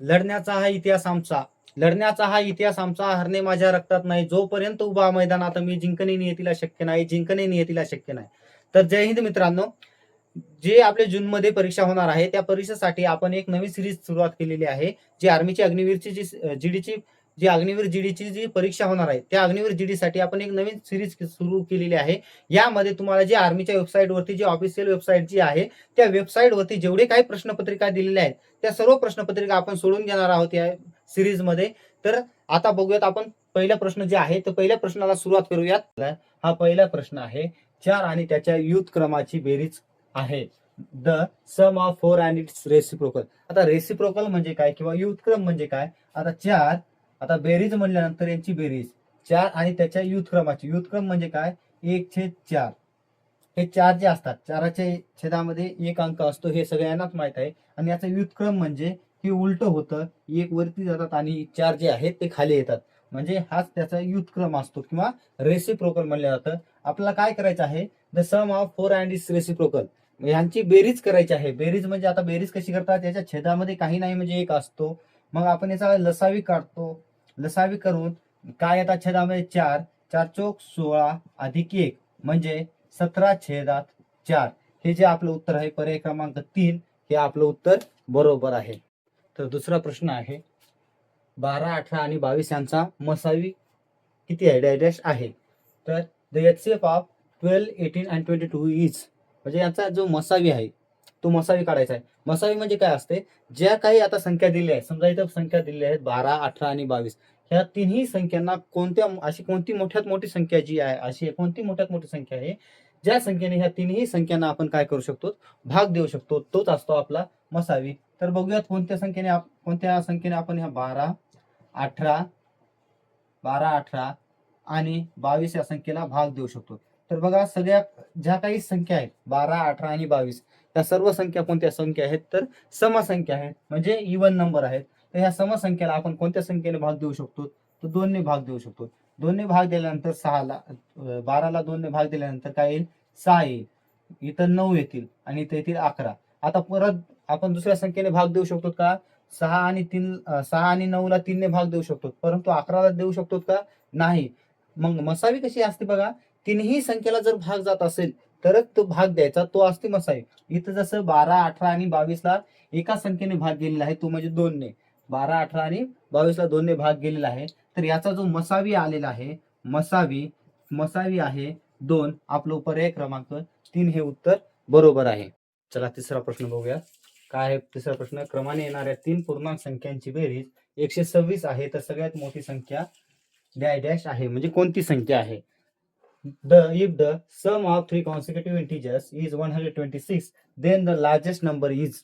लढण्याचा हा इतिहास आमचा, हरणे माझ्या रक्तात नाही, जोपर्यंत उभा मैदानात मी जिंकणे नियतीला शक्य नाही. तर जय हिंद मित्रांनो. जे आपल्या जून मध्ये परीक्षा होणार आहे त्या परीक्षेसाठी आपण एक नवीन सिरीज सुरुवात केलेली आहे. जी आर्मीची अग्निवीरची जी अग्निवीर जीडीची जी परीक्षा होणार आहे त्या अग्निवीर जीडी साठी आपण एक नवीन सिरीज सुरू केलेली आहे. यामध्ये तुम्हाला जे आर्मीच्या वेबसाईटवरती जी ऑफिशियल वेबसाईट जी आहे त्या वेबसाईटवरती जेवढे काही प्रश्नपत्रिका दिलेल्या आहेत त्या सर्व प्रश्नपत्रिका आपण सोडून घेणार आहोत या सिरीज मध्ये. तर आता बघूयात आपण पहिला प्रश्न जे आहे तर पहिल्या प्रश्नाला सुरुवात करूयात. हा पहिला प्रश्न आहे, 4 आणि त्याच्या युथ क्रमाची बेरीज आहे. The sum of 4 and it's reciprocal. आता रेसिप्रोकल म्हणजे काय किंवा युथ क्रम म्हणजे काय? आता बेरीज म्हणल्यानंतर यांची बेरीज 4 आणि त्याच्या युथ क्रम म्हणजे काय? 1/4. हे 4 जे असतात, 4च्या छेदामध्ये 1 अंक असतो, हे सगळ्यांनाच माहित आहे. आणि याचं युथ क्रम म्हणजे हे उलट होतं, 1 वरती जातात आणि 4 जे आहेत ते खाली येतात. म्हणजे हाच त्याचा युथ क्रम असतो किंवा रेसिप्रोकल म्हणलं जातं. आपल्याला काय करायचं आहे? The sum of 4 and it's reciprocal. यांची बेरीज करायची आहे. बेरीज म्हणजे आता बेरीज कशी करतात? याच्या छेदामध्ये काही नाही म्हणजे 1 असतो. मग आपण याचा लसावी काढतो. लसावी करून काय येतात छेदामध्ये? 4. 4 चोक 16 अधिक 1 म्हणजे 17/4. हे जे आपलं उत्तर आहे पर्याय क्रमांक 3 हे आपलं उत्तर बरोबर आहे. तर दुसरा प्रश्न आहे, 12, 18 आणि 22 यांचा मसावी किती आहे? डॅश आहे. तर the HCF of 12, 18 and 22 is. म्हणजे याचा जो मसावी आहे तो मसावी काढायचा आहे. मसावी म्हणजे काय असते? ज्या काही आता संख्या दिल्या आहेत, समजा इथं संख्या दिल्या आहेत 12, 18 आणि 22, ह्या तिन्ही संख्यांना अशी कोणती मोठ्यात मोठी संख्या जी आहे, अशी कोणती मोठ्यात मोठी संख्या आहे ज्या संख्येने ह्या तिन्ही संख्यांना आपण काय करू शकतो? भाग देऊ शकतो. तोच असतो आपला मसावी. तर बघूयात कोणत्या संख्येने आपण ह्या 18 आणि 22 या संख्येला भाग देऊ शकतो. तर बघा, सगळ्या ज्या काही संख्या आहेत 12, 18 आणि 22 त्या सर्व संख्या कोणत्या संख्या आहेत? तर समसंख्या आहेत, म्हणजे इवन नंबर आहेत. तर ह्या समसंख्येला आपण कोणत्या संख्येने भाग देऊ शकतो? तर 2 ने भाग देऊ शकतो. 2 ने भाग दिल्यानंतर 12ला 2 ने भाग दिल्यानंतर काय येईल? 6 येईल. इथं 9 येतील आणि इथे येतील 11. आता परत आपण दुसऱ्या संख्येने भाग देऊ शकतो का? 6 आणि 9ला 3 ने भाग देऊ शकतो, परंतु 11ला देऊ शकतो का? नाही. मग मसावी कशी असते बघा, तिन्ही संख्येला जर भाग जात असेल तरच तो भाग द्यायचा, तो असते मसावी. इथं जसं 12, 18 आणि 22ला एका संख्येने भाग गेलेला आहे तो म्हणजे 2 ने. 12, 18 आणि 22ला 2 ने भाग गेलेला आहे. तर याचा जो मसावी आलेला आहे, मसावी आहे 2. आपलं पर्याय क्रमांक 3 हे उत्तर बरोबर आहे. चला तिसरा प्रश्न बघूया. काय आहे तिसरा प्रश्न? क्रमाने येणाऱ्या 3 पूर्णांक संख्यांची बेरीज 126 आहे, तर सगळ्यात मोठी संख्या डॅश आहे. म्हणजे कोणती संख्या आहे? If the sum of 3 consecutive integers is 126, then the largest number is.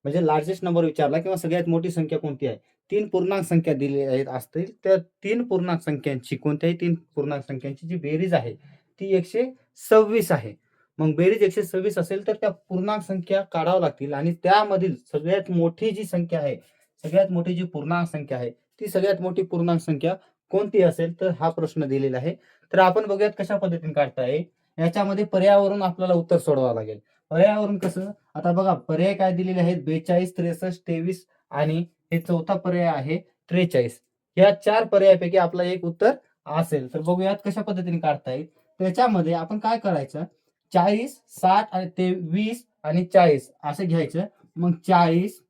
म्हणजे लार्जेस्ट नंबर विचारला किंवा सगळ्यात मोठी संख्या कोणती आहे? 3 पूर्णांक संख्या दिलेल्या असतील त्या 3 पूर्णांक संख्यांची, कोणत्याही 3 पूर्णांक संख्यांची जी बेरीज आहे ती 126 आहे. मग बेरीज 126 असेल तर त्या पूर्णांक संख्या काढाव्या लागतील आणि त्यामधील सगळ्यात मोठी जी संख्या आहे, सगळ्यात मोठी जी पूर्णांक संख्या आहे ती सगळ्यात मोठी पूर्णांक संख्या कोणती असेल? तर हा प्रश्न दिलेला आहे. तर आपण बघूयात कशा पद्धतीने काढता येईल. याच्यामध्ये पर्यायावरून आपल्याला उत्तर सोडवावं लागेल. पर्यायावरून कसं? आता बघा, पर्याय काय दिलेले आहेत? 42, 63, 23 आणि हे चौथा पर्याय आहे 43. या 4 पर्यायापैकी आपला एक उत्तर असेल. तर बघूयात कशा पद्धतीने काढता येईल. त्याच्यामध्ये आपण काय करायचं? 40, 60 आणि 20 आणि 40 असं घ्यायचं. मग 40,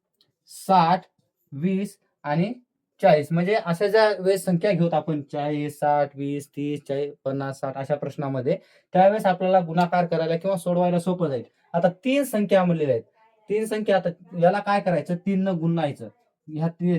60, 20 आणि 40 म्हणजे अशा ज्या वेळेस संख्या घेऊत आपण 40, 60, 20, 30, 40, 50, 60 अशा प्रश्नामध्ये, त्यावेळेस आपल्याला गुणाकार करायला किंवा सोडवायला सोपं जाईल. आता 3 संख्या म्हणलेल्या आहेत. 3 संख्या, आता याला काय करायचं? 3 न गुणायचं. ह्या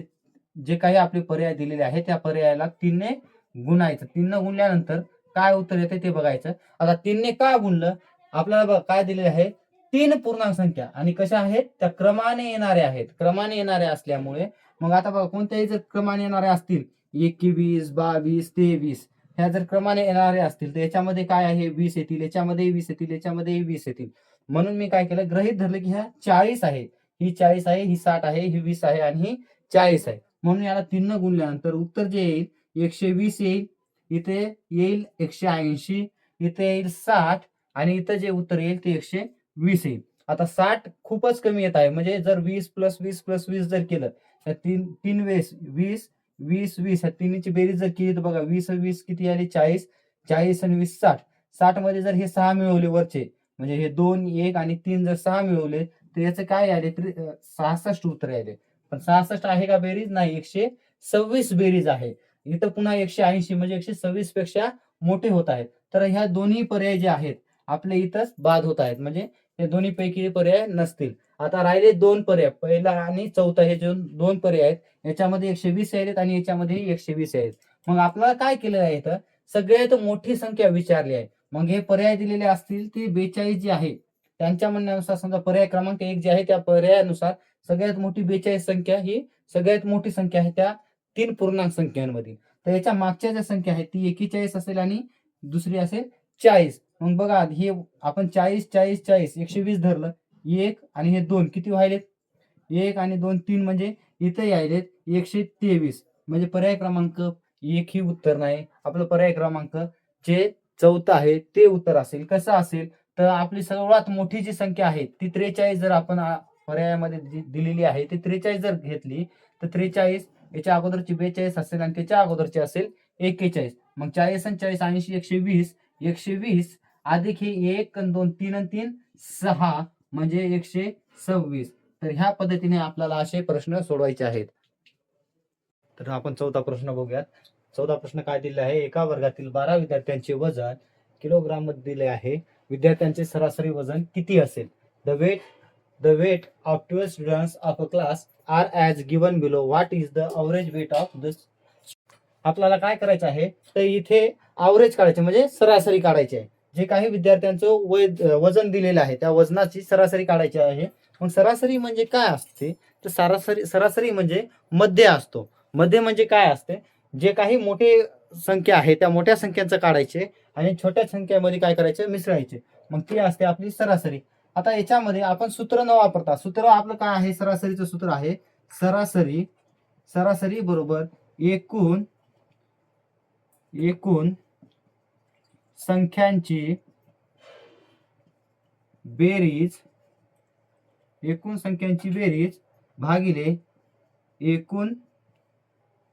जे काही आपले पर्याय दिलेले आहेत त्या पर्यायाला 3 ने गुणायचं. 3 न गुणल्यानंतर काय उत्तर येते ते बघायचं. आता 3 ने का गुणलं? आपल्याला बघा काय दिलेले आहे? 3 पूर्णांक संख्या आणि कशा आहेत? त्या क्रमाने येणाऱ्या आहेत. क्रमाने येणाऱ्या असल्यामुळे मग आता बघा, कोणत्याही जर क्रमाने येणारे असतील 21, 22, 23, ह्या जर क्रमाने येणारे असतील तर याच्यामध्ये काय आहे? 20 येतील, याच्यामध्ये 20 येतील, याच्यामध्ये 20 येतील. म्हणून मी काय केलं? गृहीत धरलं की ह्या 40 आहे, ही 40 आहे, ही 60 आहे, ही 20 आहे आणि ही 40 आहे. म्हणून याला 3 न गुणल्यानंतर उत्तर जे येईल 120 येईल. इथे येईल 180, इथे येईल 60 आणि इथं जे उत्तर येईल ते 120 येईल. आता 60 खूपच कमी येत आहे, म्हणजे जर 20 + 20 + 20 जर केलं त्या तीन तीन 20 20 20 20 ह्या तिन्हीची बेरीज जर केली तर बघा 20 20 किती आली 40 40 आणि 20 60 60 मध्ये जर हे 6 मिळवले वरचे म्हणजे हे 2 1 आणि 3 जर 6 मिळवले तर याचं काय आले 66 उत्तर आले. पण 66 आहे का बेरीज? नाही, 126 बेरीज आहे. इथं पुन्हा 180 म्हणजे 126 पेक्षा मोठे होत आहेत. तर ह्या दोन्ही पर्याय जे आहेत आपले इथंच बाद होत आहेत, म्हणजे हे दोन्ही पैकी पर्याय नसतील. आता राहिले दोन पर्याय, पहिला आणि चौथा हे जे दोन पर्याय आहेत याच्यामध्ये 120 आहेत आणि याच्यामध्ये 120 आहेत. मग आपल्याला काय केलेलं आहे इथं सगळ्यात मोठी संख्या विचारली आहे. मग हे पर्याय दिलेले असतील ते 42 जे आहे त्यांच्या म्हणण्यानुसार समजा पर्याय क्रमांक 1 जे आहे त्या पर्यायानुसार सगळ्यात मोठी 42 संख्या ही सगळ्यात मोठी संख्या आहे त्या 3 पूर्णांक संख्यांमध्ये. तर याच्या मागच्या ज्या संख्या आहेत ती 41 असेल आणि दुसरी असेल 40. मग बघा हे आपण 40 40 40 120 धरलं, 1 आणि हे 2 किती व्हायलेत? 1 आणि 2 3 म्हणजे इथे यायलेत 123. म्हणजे पर्याय क्रमांक 1 ही उत्तर नाही. आपलं पर्याय क्रमांक जे चौथा आहे ते उत्तर असेल. कसं असेल तर आपली सर्वात मोठी जी संख्या आहे ती 43 जर आपण पर्यायामध्ये दिलेली आहे ती 43 जर घेतली तर 43 याच्या अगोदरची 42 असेल आणि त्याच्या अगोदरची असेल 41. मग 40 आणि 40 80 120 120 अधिक हे 1 आणि 2 3 आणि 3 6 म्हणजे 126. तर ह्या पद्धतीने आपल्याला असे प्रश्न सोडवायचे आहेत. तर आपण चौथा प्रश्न बघूयात. चौथा प्रश्न काय दिले आहे? एका वर्गातील 12 विद्यार्थ्यांचे वजन किलोग्राम मध्ये दिले आहे. विद्यार्थ्यांचे सरासरी वजन किती असेल? The weight of 12 students of a class are as given below. What is the average weight of this? आपल्याला काय करायचं आहे तर इथे अवरेज काढायचे म्हणजे सरासरी काढायची आहे. जे काही विद्यार्थ्यांचं वजन दिलेलं आहे त्या वजनाची सरासरी काढायची आहे. मग सरासरी म्हणजे काय असते तर सरासरी म्हणजे मध्य असतो. मध्य म्हणजे काय असते? जे काही मोठे संख्या आहे त्या मोठ्या संख्यांचं काढायचे आणि छोट्या संख्येमध्ये काय करायचे मिसळायचे. मग ती असते आपली सरासरी. आता याच्यामध्ये आपण सूत्र न वापरता, सूत्र आपलं काय आहे? सरासरीचं सूत्र आहे सरासरी बरोबर एकूण संख्यांची बेरीज भागिले एकूण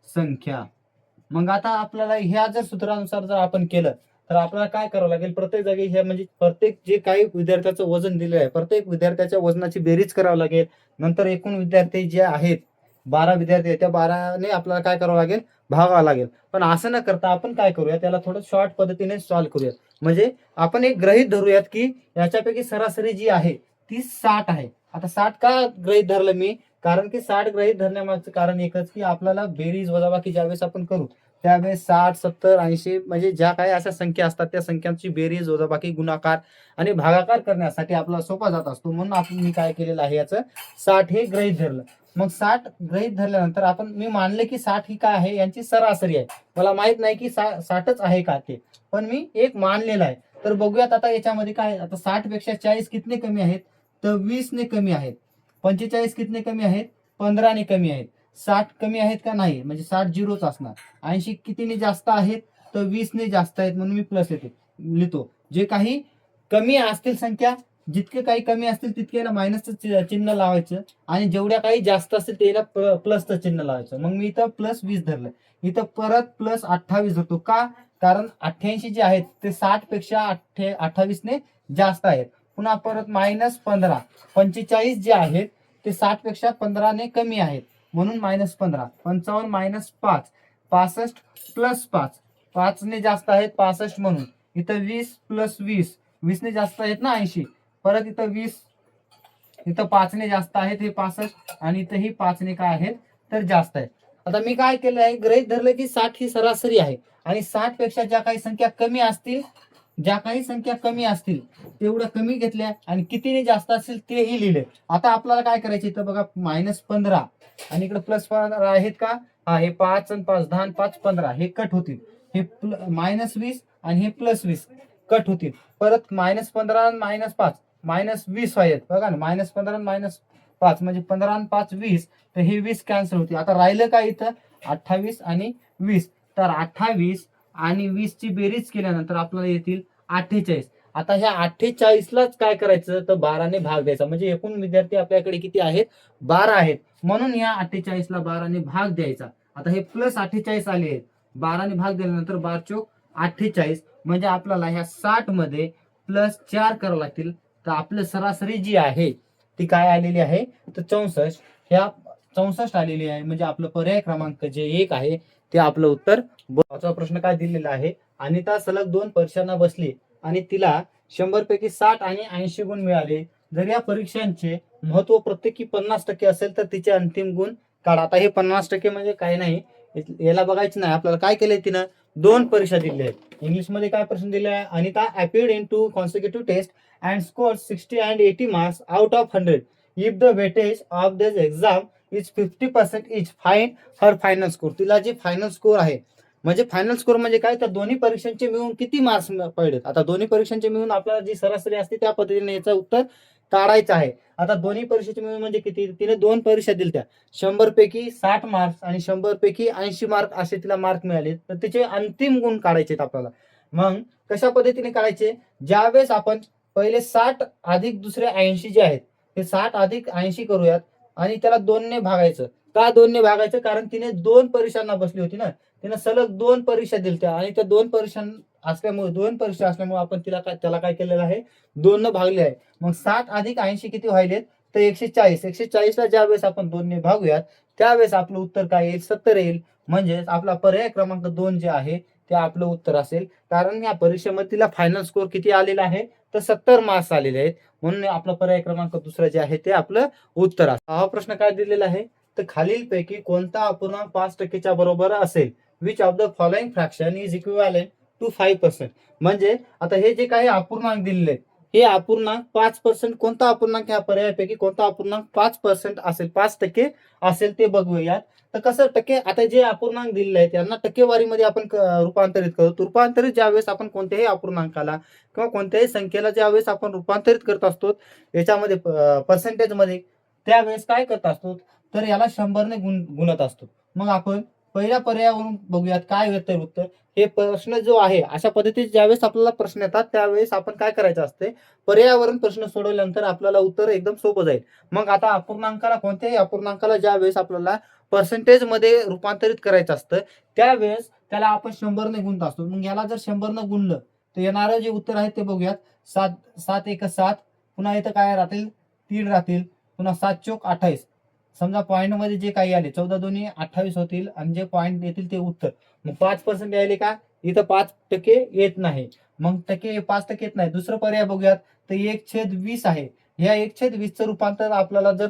संख्या. मग आता आपल्याला ह्या जर सूत्रानुसार जर आपण केलं तर आपल्याला काय करावं लागेल? प्रत्येक जागी हे म्हणजे प्रत्येक जे काही विद्यार्थ्याचं वजन दिलेलं आहे प्रत्येक विद्यार्थ्याच्या वजनाची बेरीज करावी लागेल. नंतर एकूण विद्यार्थी जे आहेत 12 विद्यार्थी आहेत त्या 12ने आपल्याला काय करावं लागेल? भागावं लागेल. पण असं न करता आपण काय करूया त्याला थोडं शॉर्ट पद्धतीने सॉल्व्ह करूयात. म्हणजे आपण एक गृहीत धरूयात की याच्यापैकी सरासरी जी आहे ती 60 आहे. आता 60 का गृहीत धरलं मी? कारण की 60 गृहीत धरण्यामागचं कारण एकच की आपल्याला बेरीज वजाबाकी ज्यावेळेस आपण करू त्यावेळेस 60 70 80 म्हणजे ज्या काही अशा संख्या असतात त्या संख्यांची बेरीज वजाबाकी गुणाकार आणि भागाकार करण्यासाठी आपल्याला सोपा जात असतो. म्हणून आपण मी काय केलेलं आहे याचं 60 हे गृहीत धरलं. मग 60 गृहीत धरल्यानंतर आपण मी मानले की 60 ही काय आहे? यांची सरासरी आहे. मला माहित नाही की 60च आहे का ते, पण मी एक मानलेलं आहे. तर बघूयात आता याच्यामध्ये काय. आता 60 पेक्षा 40 कितने कमी आहेत? तर 20 ने कमी आहेत. 45 कितने कमी आहेत? 15 ने कमी आहेत. 60 कमी आहेत का? नाही, म्हणजे 60 झिरोच असणार. 80 कितीने जास्त आहेत? तर 20 ने जास्त आहेत म्हणून मी प्लस लिहितो. जे काही कमी असतील संख्या, जितके काही कमी असतील तितके मायनसचं चिन्ह लावायचं आणि जेवढ्या काही जास्त असतील त्याला प्लसचं चिन्ह लावायचं. मग मी इथं प्लस 20 धरलं, इथं परत प्लस 28 धरतो. का? कारण 88 जे आहेत ते 60 पेक्षा 28 ने जास्त आहेत. पुन्हा परत -15 45 जे आहेत ते 60 पेक्षा 15 ने कमी आहेत म्हणून -15 55 -5 65 प्लस 5 5 ने जास्त आहेत 65 म्हणून इथं 20 प्लस 20 20 ने जास्त आहेत ना 80. परत इथं 20 इथं 5 ने जास्त आहेत हे 65 आणि इथं ही 5 ने काय आहेत तर जास्त आहेत. आता मी काय केलं आहे गृहीत धरलं की 60 ही सरासरी आहे आणि 60 पेक्षा ज्या काही संख्या कमी असतील तेवढ्या कमी घेतल्या आणि कितीने जास्त असतील तेही लिहिले. आता आपल्याला काय करायचं इथं बघा -15 आणि इकडे +15 आहेत का? हा, हे 5 आणि 5 10 आणि 5 15 हे कट होतील. हे -20 आणि हे +20 कट होतील. परत -15 आणि -5 -20 आहेत बघा ना. -15 आणि -5 म्हणजे 15 आणि 5 20 तर हे 20 कॅन्सल होते. आता राहिलं काय इथं 28 आणि 20. तर 28 आणि 20 ची बेरीज केल्यानंतर आपल्याला येतील 48. आता ह्या 48लाच काय करायचं तर 12ने भाग द्यायचा, म्हणजे एकूण विद्यार्थी आपल्याकडे किती आहेत 12 आहेत, म्हणून या 48ला 12ने भाग द्यायचा. आता हे प्लस 48 आले आहेत, 12ने भाग दिल्यानंतर 12 चोक 48, म्हणजे आपल्याला ह्या 60 मध्ये प्लस 4 करावं लागतील. तर आपलं सरासरी जी आहे ती काय आलेली आहे तर 64, ह्या 64 आलेली आहे, म्हणजे आपलं पर्याय क्रमांक जे 1 आहे ते आपलं उत्तर. पाचवा प्रश्न काय दिलेला आहे, अनिता सलग 2 परीक्षांना बसली आणि तिला 100 पैकी 60 आणि 80 गुण मिळाले. जर या परीक्षांचे महत्व प्रत्येकी 50% असेल तर तिचे अंतिम गुण काढा. आता हे 50% म्हणजे काय नाही, याला बघायचं नाही, आपल्याला काय केलंय तिनं 2 परीक्षा दिल्या आहेत. इंग्लिशमध्ये काय प्रश्न दिले आहे, Anita appeared in 2 consecutive tests and scored 60 and 80 marks out of 100. If the weightage of this exam is 50% each, find her final score. तिला जे फायनल स्कोर आहे, म्हणजे फायनल स्कोर म्हणजे काय तर दोन्ही परीक्षांचे मिळून किती मार्क्स पडलेत. आता दोन्ही परीक्षांचे मिळून आपल्याला जी सरासरी असते त्या पद्धतीने याचं उत्तर काढायचं आहे. आता दोन्ही परीक्षेचे मिळून म्हणजे किती, तिने 2 परीक्षा दिल्या, 100 पैकी 60 मार्क्स आणि 100 पैकी 80 मार्क असे तिला मार्क मिळाले, तर तिचे अंतिम गुण काढायचे आपल्याला. मग कशा पद्धतीने काढायचे, ज्यावेळेस आपण पहिले 60 अधिक दुसरे 80 जे आहेत ते 60 अधिक 80 करूयात आणि त्याला 2ने भागायचं. का 2ने भागायचं, कारण तिने 2 परीक्षांना बसली होती ना, तिने सलग 2 परीक्षा दिल्या आणि त्या 2 परीक्षा असल्यामुळे आपण त्याला काय केलेलं आहे 2 न भागले आहे. मग 60 अधिक 80 किती व्हायलेत तर 140. 140ला ज्यावेळेस आपण 2ने भागूयात त्यावेळेस आपलं उत्तर काय येईल 70 येईल. म्हणजे आपला पर्याय क्रमांक 2 जे आहे ते आपलं उत्तर असेल, कारण या परीक्षेमध्ये तिला फायनल स्कोर किती आलेला आहे तर 70 मार्क्स आलेले आहेत, म्हणून आपला पर्याय क्रमांक दुसरा जे आहे ते आपलं उत्तर असेल. हा प्रश्न काय दिलेला आहे तर खालीलपैकी कोणता अपूर्णांक 5%च्या बरोबर असेल, which of the following fraction is equivalent to 5%. म्हणजे आता हे जे काही अपूर्णांक दिलेले आहेत हे अपूर्णांक 5%, कोणता अपूर्णांक ह्या पर्यायापैकी कोणता अपूर्णांक 5% असेल, 5% असेल ते बघूयात. तर कसं टक्के, आता जे अपूर्णांक दिलेले आहेत यांना टक्केवारीमध्ये आपण रूपांतरित करतो. रूपांतरित ज्यावेळेस आपण कोणत्याही अपूर्णांकाला किंवा कोणत्याही संख्येला ज्यावेळेस आपण रूपांतरित करत असतो याच्यामध्ये पर्सेंटेज मध्ये, त्यावेळेस काय करत असतो तर याला 100ने गुणत असतो. मग आपण पहिल्या पर्यायावरून बघूयात काय येतं उत्तर. हे प्रश्न जो आहे अशा पद्धतीने ज्यावेळेस आपल्याला प्रश्न येतात त्यावेळेस आपण काय करायचं असते, पर्यायावरण प्रश्न सोडवल्यानंतर आपल्याला उत्तर एकदम सोपं जाईल. मग आता अपूर्णांकाला, कोणत्याही अपूर्णांकाला ज्यावेळेस आपल्याला पर्सेंटेज मध्ये रूपांतरित करायचं असतं त्यावेळेस त्याला आपण 100ने गुणत असतो. मग याला जर 100ने गुणलं तर येणारं जे उत्तर आहे ते बघूयात. 7 1 7, पुन्हा इथं काय राहतील 3 राहतील, पुन्हा 7 चोक 28. समजा पॉईंट मध्ये जे काही आले 14 2 28 होतील आणि जे पॉईंट येतील ते उत्तर. मग 5% यायले का, इथं 5% येत नाही, मग 5% येत नाही. दुसरं पर्याय बघूयात तर 1/20 आहे. ह्या 1/20चं रूपांतर आपल्याला जर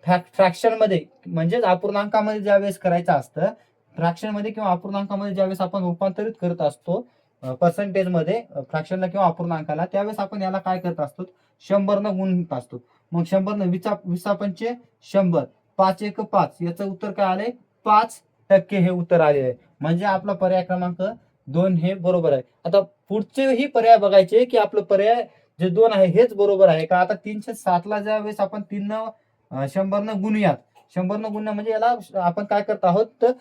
फ्रॅक्शन मध्ये म्हणजेच अपूर्णांकामध्ये ज्यावेळेस करायचं असतं, फ्रॅक्शन मध्ये किंवा अपूर्णांकामध्ये ज्यावेळेस आपण रूपांतरित करत असतो पर्सेंटेज मध्ये फ्रॅक्शनला किंवा अपूर्णांकाला, त्यावेळेस आपण याला काय करत असतो 100ने गुणत असतो. मग 100ने 20 पंचे 100, 5 1 5, याचं उत्तर काय आलंय 5% हे उत्तर आले आहे. म्हणजे आपला पर्याय क्रमांक 2 हे बरोबर आहे. आता पुढचेही पर्याय बघायचे की आपलं पर्याय जे 2 आहे हेच बरोबर आहे का. आता 307ला ज्यावेळेस आपण 100ने गुणूयात, 100ने गुणणं म्हणजे याला आपण काय करत आहोत तर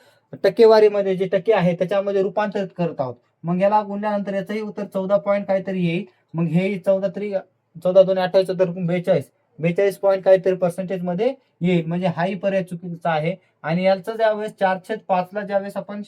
टक्केवारीमध्ये जे टक्के आहे त्याच्यामध्ये रूपांतरित करत आहोत. मग याला गुणल्यानंतर याचंही उत्तर 14 पॉईंट काहीतरी येईल. मग हे 14 2 28 तर 42 पॉईंट काहीतरी पर्सेंटेज मध्ये येईल. म्हणजे हाही पर्याय चुकीचा आहे. आणि याचं ज्यावेळेस 4/5ला ज्यावेळेस आपण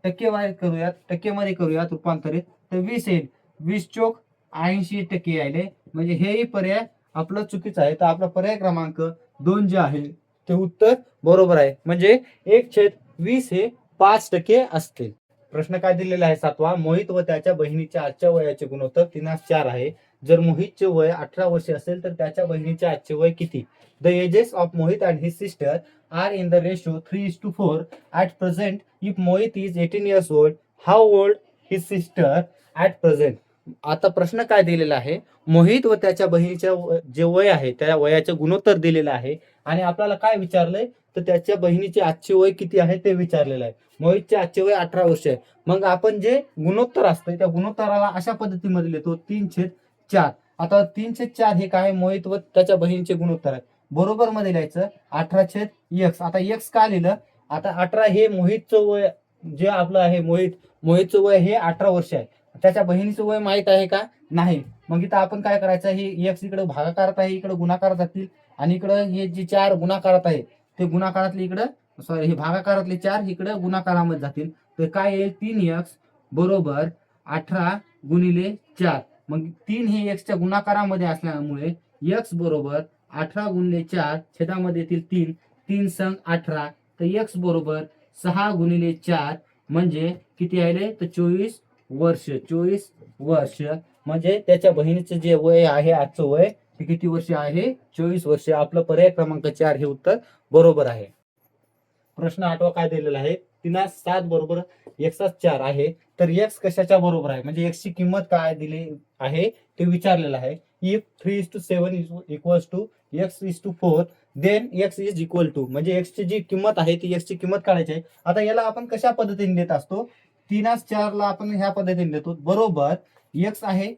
टक्केवारी करूयात, टक्केमध्ये करूयात रूपांतरित, तर 20 येईल. 20 चोक 80% यायले, म्हणजे हेही पर्याय आपलं चुकीचं आहे. तर आपला पर्याय क्रमांक 2 जे आहे ते उत्तर बरोबर आहे. म्हणजे 1/20 हे 5% असते. प्रश्न काय दिलेला आहे 7वा, मोहित व त्याच्या बहिणीच्या आजच्या वयाचे गुणोत्तर 3:4 आहे. जर मोहितचे वय 18 वर्षे असेल तर त्याच्या बहिणीचे आजचे वय किती. The ages of Mohit and his sister are in the ratio 3:4 at present. If Mohit is 18 years old, how old his sister at present. आता प्रश्न काय दिलेला आहे, मोहित व त्याच्या बहिणीच्या जे वय आहे त्या वयाचे गुणोत्तर दिलेलं आहे आणि आपल्याला काय विचारलंय तर त्याच्या बहिणीचे आजचे वय किती आहे ते विचारलेलं आहे. मोहितचे आजचे वय 18 वर्ष आहे. मग आपण जे गुणोत्तर असतं त्या गुणोत्तराला अशा पद्धतीमध्ये लिहितो 3/4. आता 3/4 हे काय मोहित व त्याच्या बहिणीचे गुणोत्तर आहे. बरोबर मध्ये लिहायचं 18/x. आता x का लिहिलं, आता 18 हे मोहितचं वय जे आपलं आहे, मोहितचं वय हे 18 वर्ष आहे. त्याच्या बहिणीचं वय माहित आहे का नाही, मग इथं आपण काय करायचं, हे एक्स इकडे भागाकारात आहे, इकडे गुणाकारात जातील, आणि इकडं हे जे 4 गुणाकारात आहे ते गुणाकारातले इकडं, सॉरी हे भागाकारातले 4 इकडे गुणाकारामध्ये जातील. तर काय येईल, 3x बरोबर 18 गुणिले 4. मग 3 हे एक्सच्या गुणाकारामध्ये असल्यामुळे x बरोबर 18 गुणिले 4 छेदामध्ये येतील 3, 3 संग 18, तर x बरोबर 6 गुणिले 4 म्हणजे किती आले, तर 24 वर्ष. 24 वर्ष म्हणजे त्याच्या बहिणीचं जे वय आहे आजचं वय ते किती वर्ष आहे, 24 वर्ष. आपलं पर्याय क्रमांक 4 हे उत्तर बरोबर आहे. प्रश्न 8वा काय दिलेला आहे, 3x7 बरोबर x4 आहे, तर x कशाच्या बरोबर आहे, म्हणजे x ची किंमत काय दिली आहे ते विचारलेलं आहे. If 3:7 equals to x:4 then x is equal to, म्हणजे x ची जी किंमत आहे ती x ची किंमत काढायची आहे. आता याला आपण कशा पद्धतीने देत असतो, 3x4 ला आपण ह्या पद्धतीने देतो, बरोबर x आहे,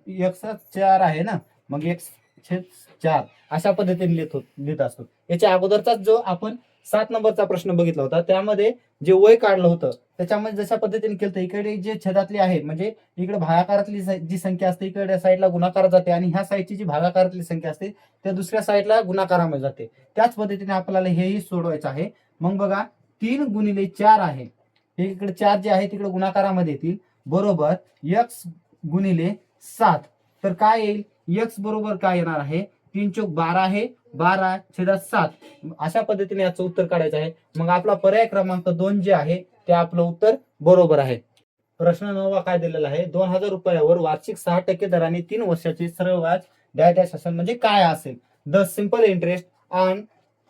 x4 आहे ना, मग x/4 अशा पद्धतीने लिहित असतो. याच्या अगोदरचा जो आपण 7 नंबरचा प्रश्न बघितला होता त्यामध्ये जे वय काढलं होतं त्याच्यामध्ये जशा पद्धतीने केलं, इकडे जे छेदातली आहे म्हणजे इकडे भागाकारातली जी संख्या असते इकडे साईडला गुणाकारात जाते, आणि ह्या साईडची जी भागाकारातली संख्या असते त्या दुसऱ्या साईडला गुणाकारामध्ये जाते. त्याच पद्धतीने आपल्याला हेही सोडवायचं आहे. मग बघा 3 गुणिले 4 आहे, हे इकडे 4 जे आहे तिकडे गुणाकारामध्ये येतील, बरोबर x गुणिले 7. तर काय येईल, x बरोबर काय येणार आहे, 3 चौक 12 आहे, 12/7 अशा पद्धतीने याचं उत्तर काढायचं आहे. मग आपला पर्याय क्रमांक 2 जे आहे ते आपलं उत्तर बरोबर आहे. प्रश्न 9वा काय दिलेला आहे, 2000 रुपयावर वार्षिक 6% दराने 3 वर्षाचे सरळ व्याज डॅश डॅश असेल, म्हणजे काय असेल, the simple interest on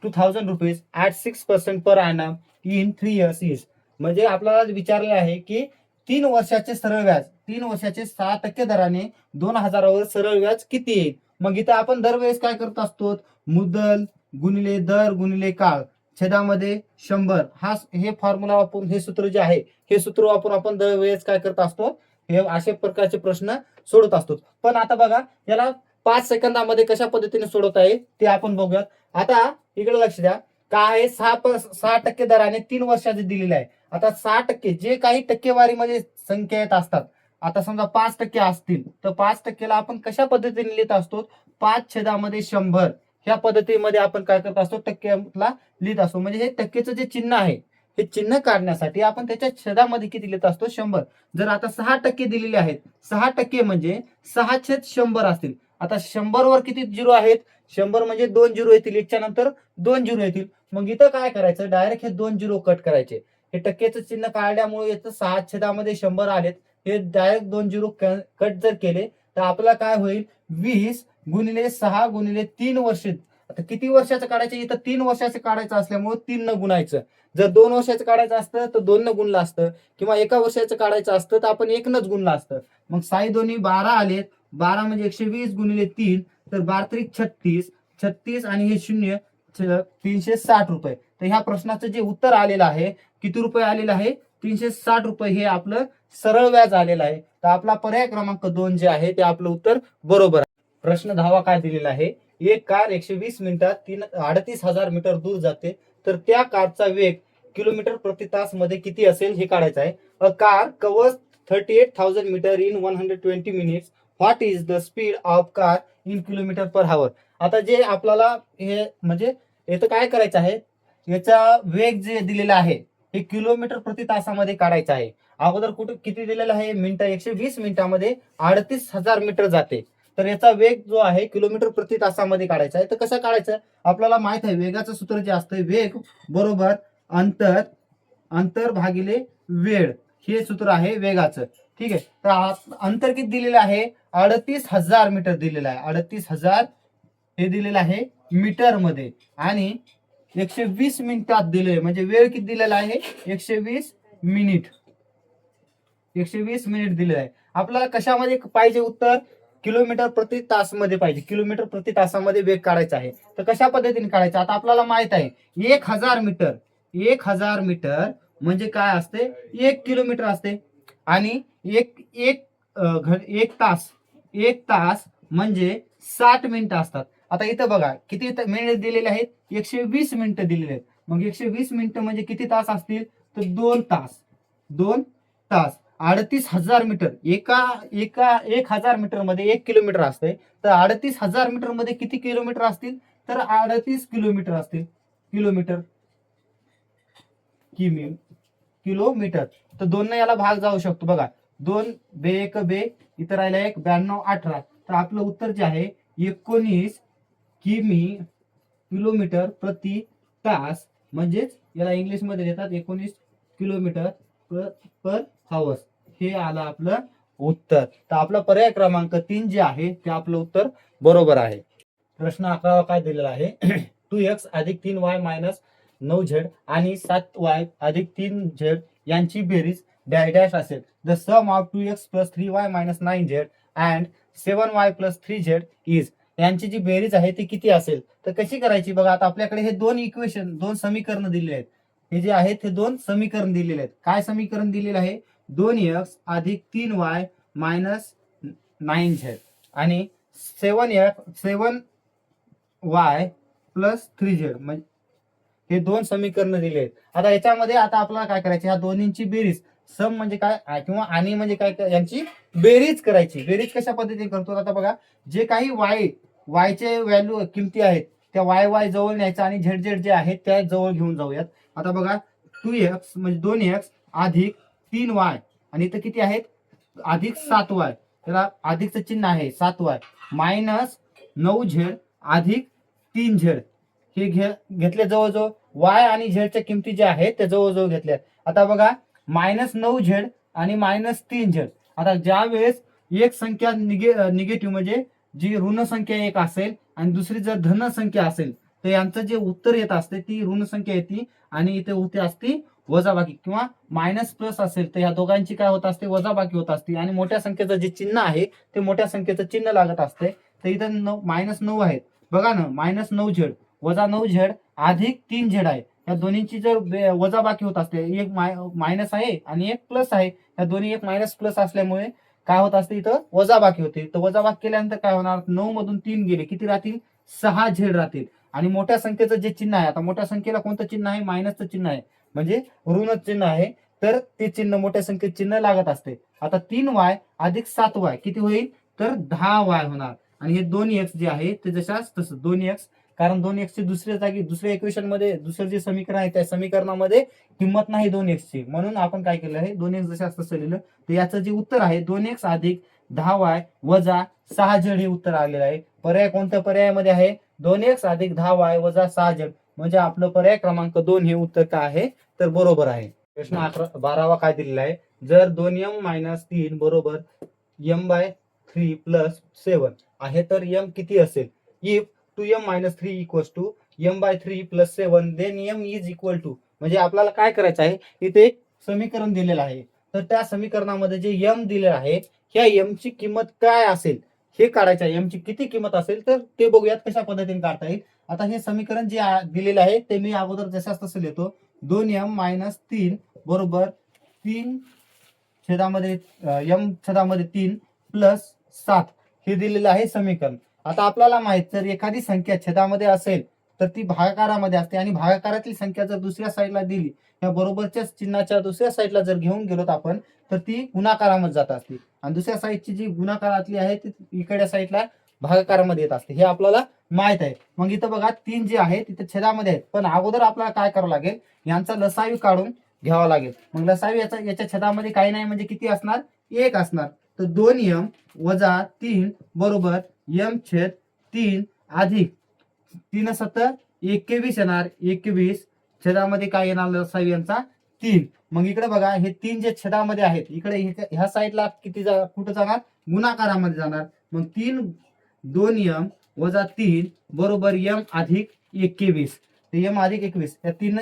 2000 rupees at 6% per annum in 3 years is. म्हणजे आपल्याला विचारले आहे की 3 वर्षाचे सरळ व्याज, 3 वर्षाचे 6% दराने 2000वर सरळ व्याज किती येईल. मग इथं आपण दरवेळेस काय करत असतो, मुद्दल गुणिले दर गुणिले काळ छेदामध्ये 100, हा हे फॉर्म्युला वापरून, हे सूत्र जे आहे हे सूत्र वापरून आपण दरवेळेस काय करत असतो, हे अशा प्रकारचे प्रश्न सोडत असतो. पण आता बघा याला 5 सेकंदामध्ये कशा पद्धतीने सोडवता येईल ते आपण बघूयात. आता इकडे लक्ष द्या, काय आहे, 6% दराने 3 वर्षाचे दिलेले आहे. आता 6% जे काही टक्केवारीमध्ये संख्या येत असतात, आता समजा 5% असतील तर 5%ला आपण कशा पद्धतीने लिहित असतो, 5/100 ह्या पद्धतीमध्ये आपण काय करत असतो, टक्क्याला लिहित असतो. म्हणजे हे टक्केचं जे चिन्ह आहे हे चिन्ह काढण्यासाठी आपण त्याच्या छेदामध्ये किती लिहित असतो, 100. जर आता 6% दिलेले आहेत, 6% म्हणजे 6/100 असतील. आता 100 वर किती झिरो आहेत, 100 म्हणजे 2 झिरो येतील, एकच्या नंतर 2 झिरो येतील. मग इथं काय करायचं, डायरेक्ट हे 2 झिरो कट करायचे. हे टक्केचं चिन्ह काढल्यामुळे येतं 6/100 आलेत, हे डायरेक्ट 2 झिरो कट जर केले तर आपल्याला काय होईल, 20 गुणिले 6 गुणिले 3 वर्ष. आता किती वर्षाचं काढायचं, इथं 3 वर्षाचं काढायचं असल्यामुळे 3 न गुणायचं. जर 2 वर्षाचं काढायचं असतं तर 2 न गुणलं असतं, किंवा 1 वर्षाचं काढायचं असतं तर आपण 1 नच गुणलं असतं. मग 6 दोन्ही 12 आलेत, 12 म्हणजे 120 गुणिले 3, तर 12 36, 36 आणि हे 0 360 रुपये. तर ह्या प्रश्नाचं जे उत्तर आलेलं आहे किती रुपये आलेलं आहे, 360 रुपये हे आपलं सरळ व्याज आलेलं आहे. तर आपला पर्याय क्रमांक 2 जे आहे ते आपलं उत्तर बरोबर आहे. प्रश्न 10वा काय दिलेला आहे, एक कार 120 मिनिटात 38,000 मीटर दूर जाते, तर त्या कारचा वेग किलोमीटर प्रति तास मध्ये किती असेल हे काढायचं आहे. A car covers 38,000 metre in 120 minutes, what is the speed of car in kilometre per hour. आता जे आपल्याला हे म्हणजे इथं काय करायचं आहे, याचा वेग जे दिलेला आहे हे किलोमीटर प्रति तासामध्ये काढायचं आहे. अगोदर कुठे किती दिलेलं आहे, मिनिटं, 120 मिनिटामध्ये 38,000 मीटर जाते, तर याचा वेग जो आहे किलोमीटर प्रति तासामध्ये काढायचा आहे. तर कसं काढायचं, आपल्याला माहित आहे वेगाचं सूत्र जे असतं, वेग बरोबर अंतर भागिले वेळ, हे सूत्र आहे वेगाचं. ठीक आहे, तर अंतर किती दिलेलं आहे, 38,000 मीटर दिलेलं आहे, 38,000 हे दिलेलं आहे मीटर मध्ये, आणि 120 मिनिटात दिले, म्हणजे वेळ किती दिलेला आहे, 120 मिनिट, 120 मिनिट दिलेलं आहे. आपल्याला कशामध्ये पाहिजे उत्तर, किलोमीटर प्रति तास मध्ये पाहिजे, किलोमीटर प्रति तासामध्ये वेग काढायचा आहे. तर कशा पद्धतीने काढायचा, आता आपल्याला माहित आहे 1000 मीटर, 1000 मीटर म्हणजे काय असते, 1 किलोमीटर असते, आणि एक तास म्हणजे 60 मिनिटं असतात. आता इथं बघा किती मिनिट दिलेले आहेत, 120 मिनिटं दिलेले आहेत. मग 120 मिनिटं म्हणजे किती तास असतील, तर 2 तास. 38,000 मीटर. एका एका 1,000 मीटर मध्ये 1 किलोमीटर असते, तर 38,000 मीटर मध्ये किती किलोमीटर असतील? तर 38 किलोमीटर असतील. Kilometre kilometre. तर 2 याला भाग जाऊ शकतो बघा. 2 बे 1 बे, इतर राहिला 1, 92 18. तर आपलं उत्तर जे आहे 19 किलोमीटर प्रति तास, म्हणजेच याला इंग्लिश मध्ये देतात 19 किलोमीटर पर हावर्स. हे आलं आपलं उत्तर. तर आपला पर्याय क्रमांक 3 जे आहे ते आपलं उत्तर बरोबर आहे. प्रश्न 11 काय दिलेला आहे? 2x अधिक 3y मायनस 9z आणि 7y अधिक 3z यांची बेरीज डॅश डॅश असेल. The sum of 2x plus 3y minus 9z and 7y plus 3z is. यांची जी बेरीज आहे ती किती असेल? तर कशी करायची बघा. आता आपल्याकडे हे दोन इक्वेशन, दोन समीकरण दिलेले आहेत. हे जे आहेत हे दोन समीकरण दिलेले आहेत. काय समीकरण दिलेलं आहे? 2x अधिक 3y मायनस 9z आणि 7y प्लस 3z, म्हणजे हे दोन समीकरण दिले आहेत. आता याच्यामध्ये आता आपल्याला काय करायचे? ह्या दोन्हींची बेरीज, सम म्हणजे काय किंवा आणि म्हणजे काय, यांची बेरीज करायची. बेरीज कशा पद्धतीने करतो? आता बघा, जे काही वायचे व्हॅल्यू किमती आहेत त्या वाय जवळ न्यायचा आणि झेड झेड जे आहेत त्या जवळ घेऊन जाऊयात. आता बघा, 2x म्हणजे 2x अधिक 3y आणि इथं किती आहेत? अधिक 7y. त्याला अधिकचं चिन्ह आहे 7y मायनस 9z अधिक 3z. हे घेतले जवळजवळ. वाय आणि झेडच्या किमती ज्या आहेत त्या जवळजवळ घेतल्या. आता बघा, मायनस 9z आणि मायनस 3z. आता ज्या वेळेस एक संख्या निगेटिव्ह म्हणजे जी ऋण संख्या एक असेल आणि दुसरी जर धन संख्या असेल तर यांचं जे उत्तर येत असते ती ऋण संख्या येते आणि इथे होते असते वजाबाकी. किंवा मायनस प्लस असेल तर या दोघांची काय होत असते? वजाबाकी होत असते. आणि मोठ्या संख्येचं जे चिन्ह आहे ते मोठ्या संख्येचं चिन्ह लागत असते. तर इथं -9 आहेत बघा ना. -9z वजा 9z अधिक 3z आहे. या दोन्हीची जर वजाबाकी होत असते, एक मायनस आहे आणि एक प्लस आहे, या दोन्ही एक मायनस प्लस असल्यामुळे काय होत असते? इथं वजाबाकी होते. तर वजाबाकी केल्यानंतर काय होणार? 9 मधून 3 गेले, किती राहतील? 6z राहतील. आणि मोठ्या संख्येचं जे चिन्ह आहे, आता मोठ्या संख्येला कोणतं चिन्ह आहे? मायनसचं चिन्ह आहे, म्हणजे ऋण चिन्ह आहे. तर ते चिन्ह मोठ्या संख्येत चिन्ह लागत असते. आता 3y अधिक 7y किती होईल? तर 10y होणार. आणि हे 2x जे आहे ते जशाच तसं 2x, कारण 2x ची दुसऱ्या जागी दुसऱ्या इक्वेशन मध्ये दुसरं जे समीकरण आहे त्या समीकरणामध्ये किंमत नाही 2x ची, म्हणून आपण काय केलं आहे? 2x जशाच तसं लिहिलं. तर याचं जे उत्तर आहे 2x अधिक 10y वजा 6z हे उत्तर आलेलं आहे. पर्याय कोणत्या पर्यायामध्ये आहे? 2x अधिक 10y वजा 6z, म्हणजे आपलं पर्याय क्रमांक 2 हे उत्तर काय आहे? तर बरोबर आहे. प्रश्न 12वा काय दिलेला आहे? जर 2m मायनस 3 बरोबर m/3 प्लस 7 आहे तर m किती असेल? If 2m minus 3 equals to m/3 plus 7 then m is equal to, म्हणजे आपल्याला काय करायचं आहे? इथे एक समीकरण दिलेलं आहे. तर त्या समीकरणामध्ये जे m दिलेलं आहे ह्या m ची किंमत काय असेल हे काढायचं आहे. m ची किती किंमत असेल तर ते बघूयात कशा पद्धतीने काढता येईल. आता हे समीकरण जे दिलेलं आहे ते मी अगोदर जशाच तसं लिहितो. 2m मायनस 3 बरोबर 3 छेदामध्ये m छेदामध्ये 3 प्लस 7 हे दिलेलं आहे समीकरण. आता आपल्याला माहित, जर एखादी संख्या छेदामध्ये असेल तर ती भागाकारामध्ये असते आणि भागाकारातील संख्या जर दुसऱ्या साईडला दिली, या बरोबरच्या चिन्हाच्या दुसऱ्या साईडला जर घेऊन गेलोत आपण तर ती गुणाकारामध्ये जात असते. आणि दुसऱ्या साईडची जी गुणाकारातली आहे ती इकडच्या साईडला भागाकारामध्ये येत असते, हे आपल्याला माहित आहे. मग इथं बघा 3 जे आहे तिथे छेदामध्ये आहेत, पण अगोदर आपल्याला काय करावं लागेल? यांचा लसावी काढून घ्यावा लागेल. मग लसावी याच्या छेदामध्ये काही नाही म्हणजे किती असणार? 1 असणार. तर 2m वजा 3 बरोबर m/3 अधिक 3 7 21 येणार. 21 छेदामध्ये काय येणार? लसावी यांचा 3. मग इकडे बघा, हे 3 जे छेदामध्ये आहेत इकडे ह्या साईडला किती कुठं जाणार? गुणाकारामध्ये जाणार. मग 2m वजा 3 बरोबर m अधिक 21. तर m अधिक 21 या 3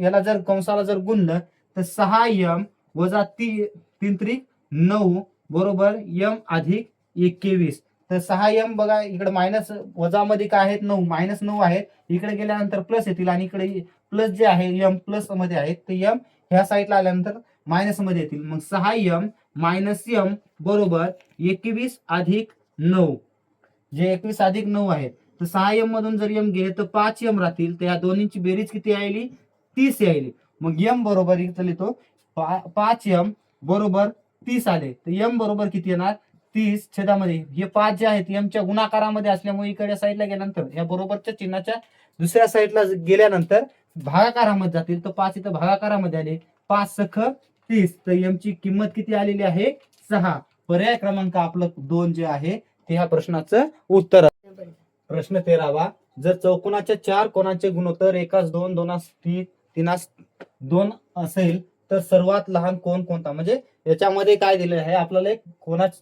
याला जर कंसाला जर गुणलं तर 6m वजा 3 त्रिक 9 बरोबर m अधिक 21. तर 6m बघा इकडे मायनस वजामध्ये काय आहेत? 9, मायनस 9 आहेत. इकडे गेल्यानंतर प्लस येतील आणि इकडे प्लस जे आहे m प्लस मध्ये आहेत ते m ह्या साईडला आल्यानंतर मायनस मध्ये येतील. मग 6m मायनस m बरोबर 21 अधिक 9, जे 21 अधिक 9 आहेत. तर 6m मधून जर m गेले तर 5m राहतील. तर या दोन्हीची बेरीज किती यायली? 30 यायली. मग m बरोबर इथं लिहितो 5m बरोबर 30 आले तर एम बरोबर किती येणार 30 छेदामध्ये हे 5 जे आहेत एमच्या गुणाकारामध्ये असल्यामुळे इकडे साईडला गेल्यानंतर या बरोबरच्या चिन्हाच्या दुसऱ्या साईडला गेल्यानंतर भागाकारामध्ये जातील तर 5 इथं भागाकारामध्ये आले 5 सख 30 तर एमची किंमत किती आलेली आहे 6. पर्याय क्रमांक आपलं 2 जे आहे ते ह्या प्रश्नाचं उत्तर आहे. प्रश्न 13वा जर चौकोनाच्या 4 कोणाचे गुणोत्तर 1:2 2:3 3:2 असेल तर सर्वात लहान कोण कोणता म्हणजे याच्यामध्ये काय दिलेलं आहे आपल्याला एक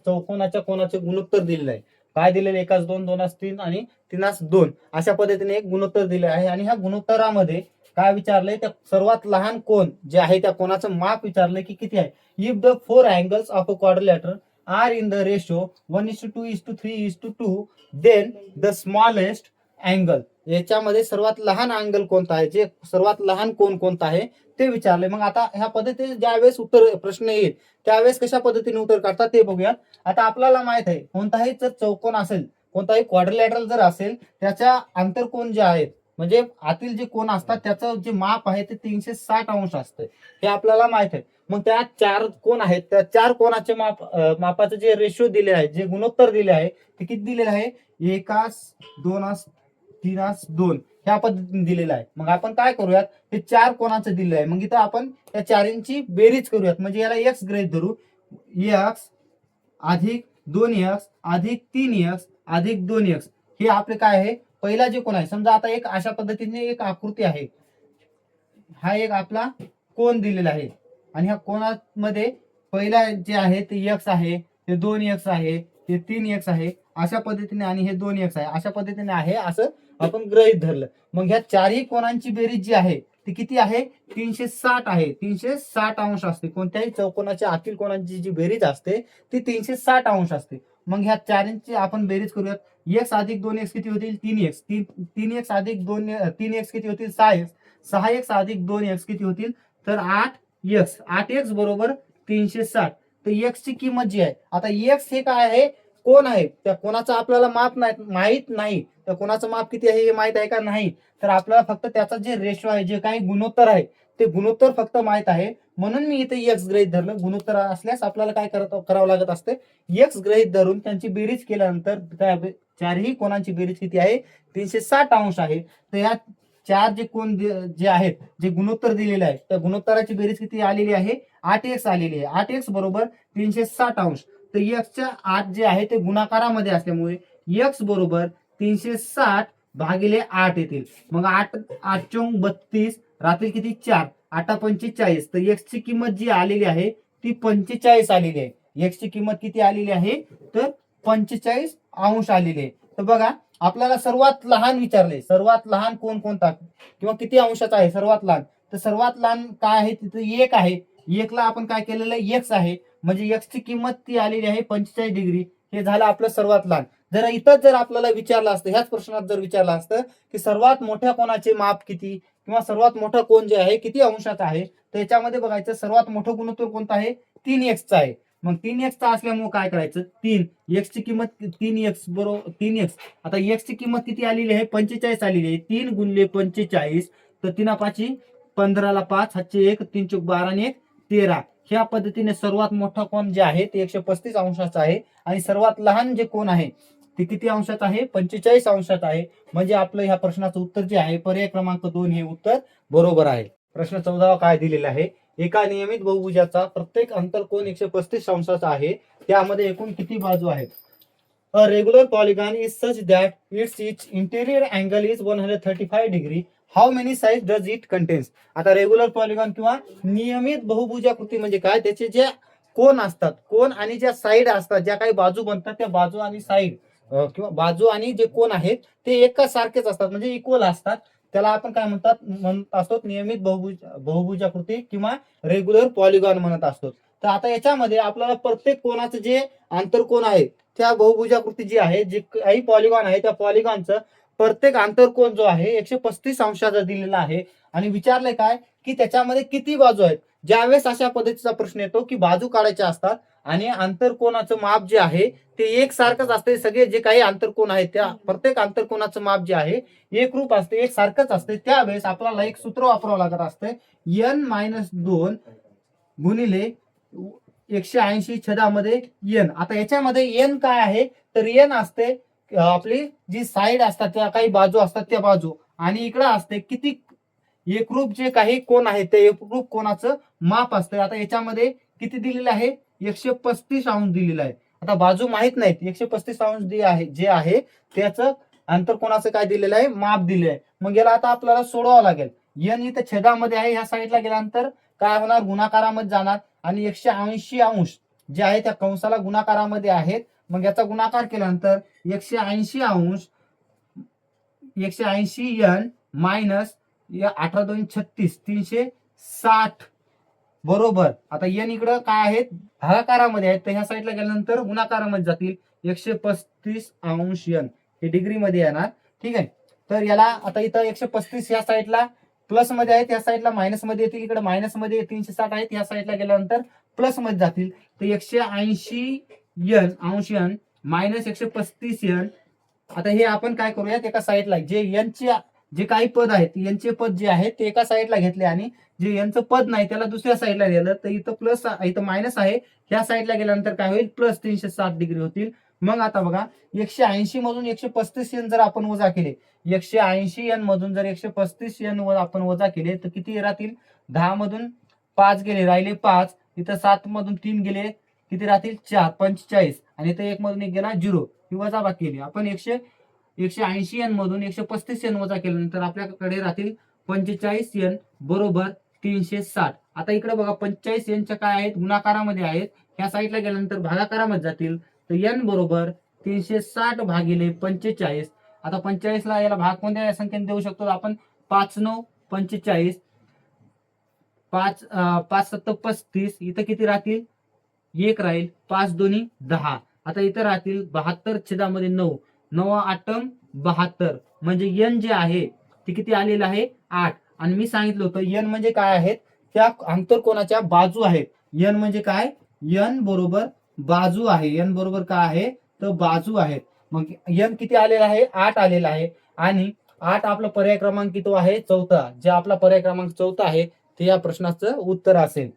चौकोनाच्या कोणाचे गुणोत्तर दिलेलं आहे काय दिलेलं 1:2 2:3 आणि 3:2 अशा पद्धतीने एक गुणोत्तर दिले आहे आणि ह्या गुणोत्तरामध्ये काय विचारलंय त्या सर्वात लहान कोण जे आहे त्या कोणाचं माप विचारलंय की किती आहे. If the 4 angles of a quadrilateral are in the ratio 1:2:3:2 then the smallest angle याच्यामध्ये सर्वात लहान अँगल कोणता आहे जे सर्वात लहान कोण कोणता आहे ते विचारले. मग आता ह्या पद्धतीने ज्यावेळेस उत्तर प्रश्न येईल त्यावेळेस कशा पद्धतीने उत्तर काढतात ते बघूयात. आता आपल्याला माहित आहे कोणताही जर चौकोन असेल कोणताही क्वाड्रिलॅटरल जर असेल त्याच्या आंतरकोन जे आहेत म्हणजे आतील जे कोण असतात त्याचं जे माप आहे ते 360 अंश असतं हे आपल्याला माहित आहे. मग त्या 4 कोण आहेत त्या 4 कोणाचे मापाचं जे रेशो दिले आहे जे गुणोत्तर दिले आहे ते किती दिलेलं आहे 1:2 3:2 ह्या पद्धतीने दिलेलं आहे. मग आपण काय करूयात हे 4 कोणाचं दिलेलं आहे मग इथं आपण त्या चारींची बेरीज करूयात म्हणजे याला x गृहीत धरू x अधिक 2x अधिक 3x अधिक 2x हे आपले काय आहे पहिला जे कोण आहे समजा आता एक अशा पद्धतीने एक आकृती आहे हा एक आपला कोण दिलेला आहे आणि ह्या कोणामध्ये पहिला जे आहे ते x आहे ते 2x आहे ते 3x आहे अशा पद्धतीने आणि हे 2x आहे अशा पद्धतीने आहे असं आपण गृहीत धरलं. मग ह्या चारही कोणांची बेरीज जी आहे ती किती आहे 360 आहे 360 अंश असते. कोणत्याही चौकोनाच्या आतील कोणांची जी बेरीज असते ती 360 अंश असते. मग ह्या चारींची आपण बेरीज करूयात x अधिक 2x किती होतील 3x 3x अधिक 3x किती होतील 6x 6x अधिक 2x किती होतील तर 8x बरोबर 360. तर x ची किंमत जी आहे आता x हे काय आहे कोण आहे त्या कोणाचं आपल्याला माप माहित नाही त्या कोणाचं माप किती आहे हे माहित आहे का नाही तर आपल्याला फक्त त्याचा जे रेशो आहे जे काही गुणोत्तर आहे ते गुणोत्तर फक्त माहित आहे म्हणून मी इथे x गृहीत धरलं. गुणोत्तर असल्यास आपल्याला काय करावं लागत असते x गृहीत धरून त्यांची बेरीज केल्यानंतर त्या चारही कोणांची बेरीज किती आहे 360 अंश आहे. तर या 4 जे कोण जे आहेत जे गुणोत्तर दिलेले आहे त्या गुणोत्तराची बेरीज किती आलेली आहे 8x आलेली आहे 8x बरोबर 360 अंश. तर x 8 जे आहे ते गुणाकारामध्ये असल्यामुळे x बरोबर 360 भागिले 8 येतील. मग 8 32 रात्री किती 4 8 45 तर x ची किंमत जी आलेली आहे ती 45 आलेली आहे. x ची किंमत किती आलेली आहे तर 45 अंश आलेली आहे. तर बघा आपल्याला सर्वात लहान विचारले सर्वात लहान कोण कोणता किंवा किती अंशाचा आहे सर्वात लहान तर सर्वात लहान काय आहे तिथे 1 आहे 1 ला आपण काय केलेलं आहे x आहे म्हणजे x ची किंमत ती आलेली आहे 45 डिग्री हे झालं आपलं सर्वात लहान. जर इथं जर आपल्याला विचारलं असतं ह्याच प्रश्नात जर विचारलं असतं की सर्वात मोठ्या कोणाचे माप किती किंवा सर्वात मोठा कोण जे आहे किती अंशाचा आहे तर याच्यामध्ये बघायचं सर्वात मोठं गुणोत्तर कोणतं आहे 3x चा आहे. मग 3x चा असल्यामुळे काय करायचं 3 x ची किंमत 3x बरोबर 3x आता x ची किंमत किती आलेली आहे 45 आलेली आहे 3 गुणिले 45 तर 3 15 ला 5 हातचे 1 3 चौक 12 आणि 1 13 ह्या पद्धतीने सर्वात मोठा कोण जे आहे ते 135 अंशाचा आहे आणि सर्वात लहान जे कोण आहे ते किती अंशात आहे 45 अंशात आहे. म्हणजे आपलं ह्या प्रश्नाचं उत्तर जे आहे पर्याय क्रमांक 2 हे उत्तर बरोबर आहे. प्रश्न 14 काय दिलेला आहे एका नियमित बहुभुजाचा प्रत्येक अंतरकोन 135 अंशाचा आहे त्यामध्ये एकूण किती बाजू आहेत. A regular polygon is such that it's interior angle is 135 degree how many side does it contains. आता रेग्युलर पॉलिगॉन किंवा नियमित बहुभुजाकृती म्हणजे काय त्याचे जे कोन असतात कोन आणि ज्या साईड असतात ज्या काही बाजू बनतात त्या बाजू आणि साईड किंवा बाजू आणि जे कोन आहेत ते एका सारखेच असतात म्हणजे इक्वल असतात त्याला आपण काय म्हणत असतो नियमित बहुभुजाकृती किंवा रेग्युलर पॉलिगॉन म्हणत असतो. तर आता याच्यामध्ये आपल्याला प्रत्येक कोणाचं जे आंतरकोन आहे त्या बहुभुजाकृती जी आहे जे काही पॉलिगॉन आहे त्या पॉलिगॉनचं प्रत्येक आंतरकोन जो आहे 135 अंशाचा दिलेला आहे आणि विचारलंय काय की त्याच्यामध्ये किती बाजू आहेत. ज्यावेळेस अशा पद्धतीचा प्रश्न येतो की बाजू काढायच्या असतात आणि आंतरकोनाचं माप जे आहे ते एकसारखंच असते सगळे जे काही आंतरकोन आहेत त्या प्रत्येक आंतरकोनाचं माप जे आहे एकरूप असते एकसारखंच असते त्यावेळेस आपल्याला एक सूत्र वापरावं लागत असतं n-2 गुणिले 180 छेदामध्ये n. आता याच्यामध्ये n काय आहे तर n असते आपली जी साईड असतात त्या काही बाजू असतात त्या बाजू, आणि इकडे असते किती एकरूप जे काही कोण आहे ते एकरूप कोणाचं माप असतं. आता याच्यामध्ये किती दिलेलं आहे 135 अंश दिलेलं आहे. आता बाजू माहित नाहीत 135 अंश जे आहे त्याचं अंतर कोणाचं काय दिलेलं आहे माप दिले आहे. मग याला आता आपल्याला सोडवावं लागेल. n इथं छेदामध्ये आहे, ह्या साईडला गेल्यानंतर काय होणार गुणाकारामध्ये जाणार, आणि 180 अंश जे आहे त्या कंसाला गुणाकारामध्ये आहेत. मग याचा गुणाकार केल्यानंतर 180 अंश 180 n मायनस 18×2 = 36 360 बरोबर. आता n इकडं काय आहेत भागाकारामध्ये आहेत तर ह्या साईडला गेल्यानंतर गुणाकारामध्ये जातील. 135 अंश n हे डिग्री मध्ये येणार. ठीक आहे. तर याला आता इथं 135 ह्या साईडला प्लस मध्ये आहेत, या साईडला मायनस मध्ये येतील, इकडे मायनस मध्ये 360 आहेत, या साईडला गेल्यानंतर प्लस मध्ये जातील. तर 180 n अंश n मायनस 135 n. आता हे आपण काय करूयात एका साईडला जे n जे काही पद आहेत यांचे पद जे आहेत ते एका साईडला घेतले, आणि जे यांचं पद नाही त्याला दुसऱ्या साईडला गेलं. तर इथं प्लस इथं मायनस आहे, ह्या साईडला गेल्यानंतर काय होईल प्लस 360 डिग्री होतील. मग आता बघा 180 मधून 135 n जर आपण वजा केले, 180 n मधून जर 135 n आपण वजा केले तर किती राहतील 10 मधून 5 गेले राहिले 5, इथं 7 मधून 3 गेले किती राहतील 4 45, आणि इथं 1 मधून 1 गेला 0, ही वजा बाकी केली आपण. 180 n मधून 135 n वजा केल्यानंतर आपल्याकडे राहतील 45 n बरोबर 360. आता इकडे बघा 45 n च्या काय आहेत गुणाकारामध्ये आहेत, ह्या साईडला गेल्यानंतर भागाकारामध्ये जातील. तर n बरोबर 360 भागिले 45. आता 45 ला याला भाग कोणत्या संख्येने देऊ शकतो आपण 5 9 45, 5 5 7 35, इथं किती राहतील 1 राहील, 5 2 10. आता इथं राहतील 72 छेदामध्ये 9, 9 8 72, म्हणजे n जे आहे ते किती आलेलं आहे 8. आणि मी सांगितलं होतं n म्हणजे काय आहेत त्या आंतरकोनाच्या बाजू आहेत. n म्हणजे काय n बरोबर बाजू आहे, n बरोबर काय आहे तर बाजू आहेत. मग n किती आलेला आहे 8 आलेला आहे, आणि 8 आपला पर्याय क्रमांक किती आहे चौथा. जे आपला पर्याय क्रमांक चौथा आहे ते या प्रश्नाचं उत्तर असेल.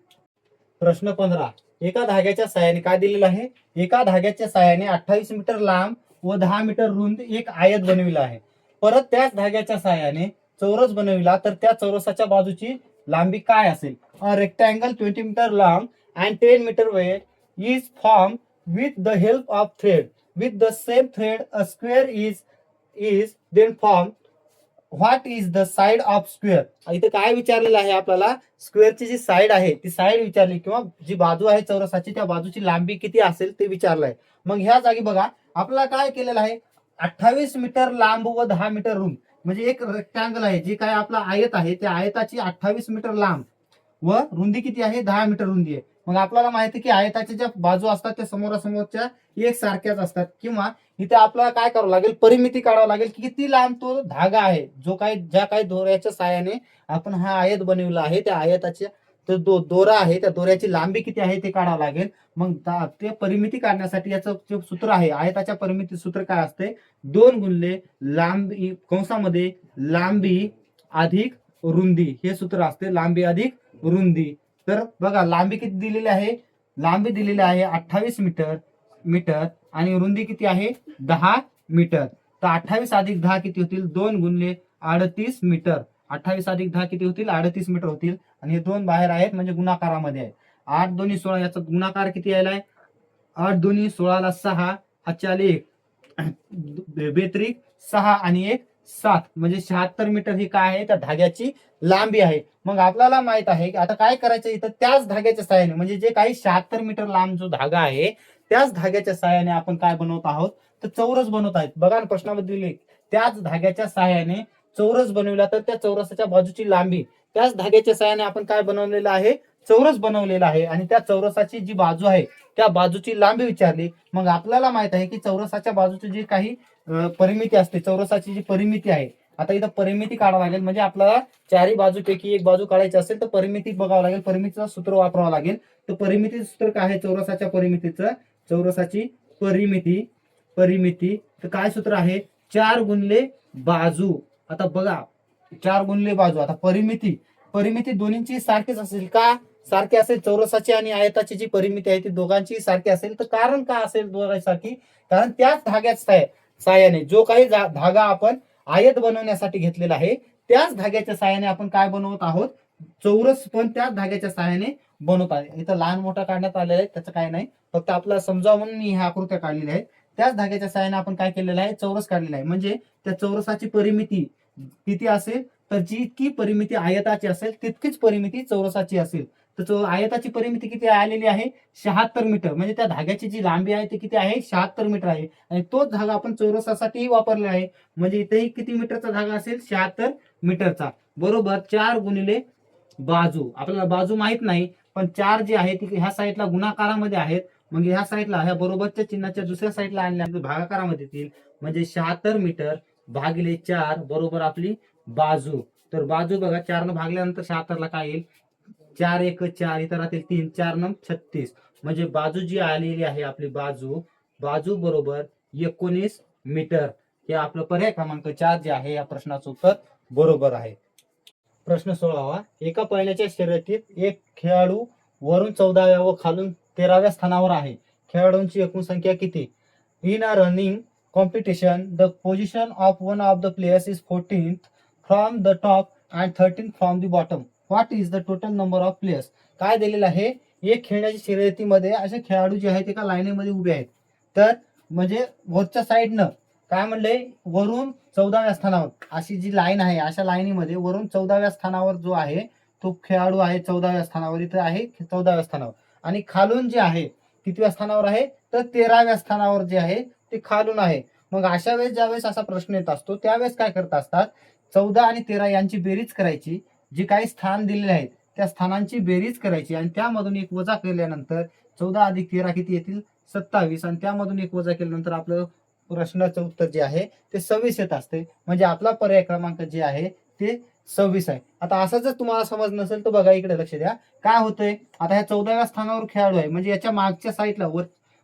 प्रश्न 15. एका धाग्याच्या साहाय्याने काय दिलेलं आहे एका धाग्याच्या साहाय्याने 28 मीटर लांब व 10 मीटर रुंद एक आयत बनविला आहे. परत त्याच धाग्याच्या साहाय्याने चौरस बनविला तर त्या चौरसाच्या बाजूची लांबी काय असेल. A rectangle 20 metre long and 10 metre wide is form with the help of thread. With the same thread a square is then form. What is the side of square. इथे काय विचारलेलं आहे आपल्याला स्क्वेअरची जी साइड आहे ती साइड विचारली, किंवा जी बाजू आहे चौरसाची त्या बाजूची लांबी किती असेल ते विचारलंय. मग ह्या जागी बघा आपल्याला काय केलेलं आहे 28 मीटर लांब व 10 मीटर रुंद, म्हणजे एक रेक्टँगल आहे जे काय आपला आयत आहे त्या आयताची 28 मीटर लांब व रुंदी किती आहे 10 मीटर रुंदी आहे. मग आपल्याला माहिती की आयताच्या ज्या बाजू असतात त्या समोरासमोरच्या एक सारख्याच असतात, किंवा इथे आपल्याला काय करावं लागेल परिमिती काढावं लागेल की किती लांब तो धागा आहे जो काही ज्या काही दोऱ्याच्या साहाय्याने आपण हा आयत बनवला आहे त्या आयताच्या तो दोरा आहे त्या दोऱ्याची लांबी किती आहे ते काढावं लागेल. मग ते परिमिती काढण्यासाठी याचं जे सूत्र आहे आयताच्या परिमिती सूत्र काय असते 2 गुणिले लांबी कंसामध्ये लांबी अधिक रुंदी हे सूत्र असते लांबी अधिक रुंदी. तर बघा लांबी किती दिलेली आहे लांबी दिलेली आहे 28 मीटर आणि रुंदी किती आहे 10 मीटर. तर 28 अधिक 10 किती होतील 2 गुणिले 38 मीटर. 28 अधिक 10 किती होतील 38 मीटर होतील, आणि हे 2 बाहेर आहेत म्हणजे गुणाकारामध्ये आहे. 8 2 16 याचा गुणाकार किती यायलाय 8 2 16 ला 6 हातच्या आले 1 बेत्रिक 6 आणि 1 7 म्हणजे 76 मीटर ही काय आहे त्या धाग्याची लांबी आहे. मग आपल्याला माहित आहे की आता काय करायचं इथं त्याच धाग्याच्या साहाय्याने म्हणजे जे काही 76 मीटर लांब जो धागा आहे त्याच धाग्याच्या साहाय्याने आपण काय बनवत आहोत तर चौरस बनवत आहेत. बघा ना प्रश्नामध्ये दिले त्याच धाग्याच्या साहाय्याने चौरस बनवला तर त्या चौरसाच्या बाजूची लांबी त्याच धाग्याच्या साहाय्याने आपण काय बनवलेलं आहे चौरस बनवलेला आहे, आणि त्या चौरसाची जी बाजू आहे त्या बाजूची लांबी विचारली. मग आपल्याला माहित आहे की चौरसाच्या बाजूची जी काही परिमिती असते चौरसाची जी परिमिती आहे. आता इथं परिमिती काढावं लागेल म्हणजे आपल्याला चारही बाजूपैकी एक बाजू काढायची असेल तर परिमिती बघावं लागेल परिमितीचं सूत्र वापरावं लागेल. तर परिमितीचं सूत्र काय आहे चौरसाच्या परिमितीचं चौरसाची परिमिती तर काय सूत्र आहे 4 गुणिले बाजू. आता बघा 4 गुणिले बाजू. आता परिमिती दोन्हींची सारखीच असेल का सारखी असेल, चौरसाची आणि आयताची जी परिमिती आहे ती दोघांची सारखी असेल, तर कारण का असेल दोघांसारखी? कारण त्याच धाग्याच्या साहाय्याने जो काही धागा आपण आयत बनवण्यासाठी घेतलेला आहे, त्याच धाग्याच्या साहाय्याने आपण काय बनवत आहोत? चौरस पण त्याच धाग्याच्या साहाय्याने बनवत आहे. इथं लहान मोठा काढण्यात आलेला आहे, त्याचं काय नाही, फक्त आपल्याला समजावं म्हणून मी ह्या आकृत्या काढलेल्या आहेत. त्याच धाग्याच्या साहाय्याने आपण काय केलेलं आहे? चौरस काढलेला आहे. म्हणजे त्या चौरसाची परिमिती किती असेल? तर जितकी परिमिती आयताची असेल तितकीच परिमिती चौरसाची असेल. तर आयताची परिमिती किती आलेली आहे? 76 मीटर. म्हणजे त्या धाग्याची जी लांबी आहे ती किती आहे? 76 मीटर आहे. आणि तोच धागा आपण चौरसासाठीही वापरलेला आहे. म्हणजे इथेही किती मीटरचा धागा असेल? 76 मीटरचा. बरोबर 4 गुणिले बाजू. आपल्याला बाजू माहित नाही, पण 4 जे आहे ती ह्या साईडला गुणाकारामध्ये आहेत. मग ह्या साईडला ह्या बरोबरच्या चिन्हाच्या दुसऱ्या साईडला आणल्या भागाकारामध्ये येतील. म्हणजे 76 मीटर भागिले 4 बरोबर आपली बाजू. तर बाजू बघा 4 न भागल्यानंतर 76 ला काय येईल? 4 एक 4, इथं राहतील 3, 4 न 36. म्हणजे बाजू जी आलेली आहे आपली बाजू बरोबर 19 मीटर. हे आपलं पर्याय क्रमांक 4 जे आहे या प्रश्नाचं उत्तर बरोबर आहे. प्रश्न 16वा. एका पहिल्याच्या शर्यतीत एक खेळाडू वरून 14व्या व खालून 13व्या स्थानावर आहे. खेळाडूंची एकूण संख्या किती? In a running competition the position of one of the players is 14th from the top and 13th from the bottom. What is the total number of players? काय दिलेलं आहे? एक खेळण्याच्या शर्यतीमध्ये असे खेळाडू जे आहेत एका लाईनीमध्ये उभे आहेत. तर म्हणजे वरच्या साईडनं काय म्हणले? वरून 14व्या स्थानावर अशी जी लाईन आहे, अशा लाईनीमध्ये वरून 14व्या स्थानावर जो आहे तो खेळाडू आहे 14व्या स्थानावर, इथं आहे 14व्या स्थानावर. आणि खालून जे आहे कितव्या स्थानावर आहे? तर 13व्या स्थानावर जे आहे ते खालून आहे. मग अशा वेळेस ज्यावेळेस असा प्रश्न येत असतो त्यावेळेस काय करत असतात? 14 आणि 13 यांची बेरीज करायची. जी काही स्थान दिलेले आहेत त्या स्थानांची बेरीज करायची आणि त्यामधून एक वजा केल्यानंतर 14 अधिक 13 किती येतील? 27. आणि त्यामधून एक वजा केल्यानंतर आपलं प्रश्नाचं उत्तर जे आहे ते 26 येत असते. म्हणजे आपला पर्याय क्रमांक जे आहे ते 26 आहे. आता असं जर तुम्हाला समज नसेल तर बघा इकडे लक्ष द्या. काय होतंय? आता ह्या 14व्या स्थानावर खेळाडू आहे, म्हणजे याच्या मागच्या साईडला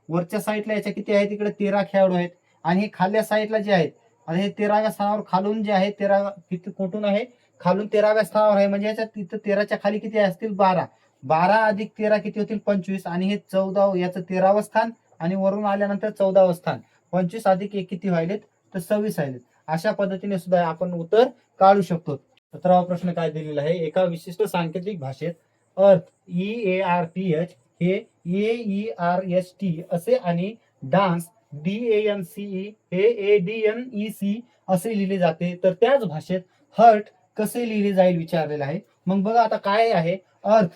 वरच्या साईडला याच्या किती आहेत? इकडे 13 खेळाडू आहेत. आणि हे खाल्ल्या साईडला जे आहेत, आता हे 13व्या स्थानावर खालून जे आहे 13 किती कुठून आहे? खालून 13व्या स्थानावर आहे. म्हणजे याच्या तिथं 13च्या खाली किती असतील? 12. 12 अधिक 13 किती होतील? 25. आणि हे 14 याचं 13वं स्थान आणि वरून आल्यानंतर 14वं स्थान. 25 अधिक 1 किती व्हायलेत? तर 26 व्हायलेत. अशा पद्धतीने सुद्धा आपण उत्तर काढू शकतो. 17वा प्रश्न काय दिलेला आहे? एका विशिष्ट सांकेतिक भाषेत अर्थ EARTH हे AERST असे आणि डान्स DANCE हे ADNEC असे लिहिले जाते. तर त्याच भाषेत हर्ट कसे लिहिले जाईल विचारलेलं आहे. मग बघा आता काय आहे? अर्थ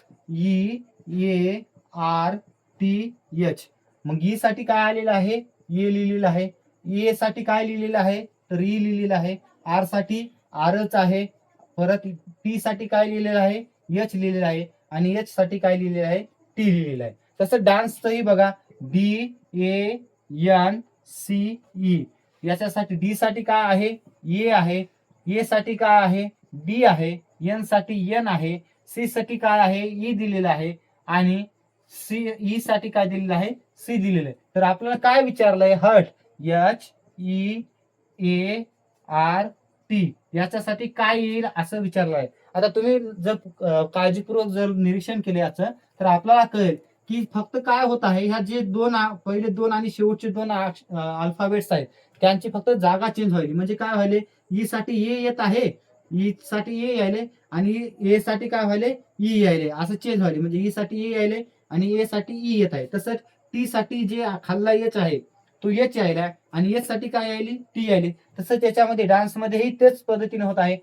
EARTH. मग ई साठी काय आलेलं आहे? ए लिहिलेलं आहे. ए साठी काय लिहिलेलं आहे? तर ई लिहिलेलं आहे. आर साठी आरच आहे. परत टी साठी काय लिहिलेलं आहे? एच लिहिलेलं आहे. आणि एच साठी काय लिहिलेलं आहे? टी लिहिलेलं आहे. तसं डान्सचंही बघा DANCE. याच्यासाठी डी साठी काय आहे? ए आहे. ए साठी काय आहे? बी आहे. एन साठी एन आहे. सी साठी काय आहे? ई दिलेलं आहे. आणि ई साठी काय दिलेलं आहे? सी दिलेलं आहे. तर आपल्याला काय विचारलंय? हर्ट HEART याच्यासाठी काय येईल असं विचारलं आहे. आता तुम्ही जर काळजीपूर्वक जर निरीक्षण केले याचं तर आपल्याला कळेल की फक्त काय होत आहे, ह्या जे पहिले दोन आणि शेवटचे दोन अल्फाबेट्स आहेत त्यांची फक्त जागा चेंज व्हायली. म्हणजे काय व्हायले? ई साठी ए येत आहे, ई साठी ए यायले आणि ए साठी काय व्हायले? ई यायले. असं चेंज व्हायले. म्हणजे ई साठी ए यायले आणि ए साठी ई येत आहे. तसंच टी साठी जे खाल्ला एच आहे तो एच यायला आणि एच साठी काय यायली? टी यायली. तसंच त्याच्यामध्ये डान्समध्येही तेच पद्धतीने होत आहे.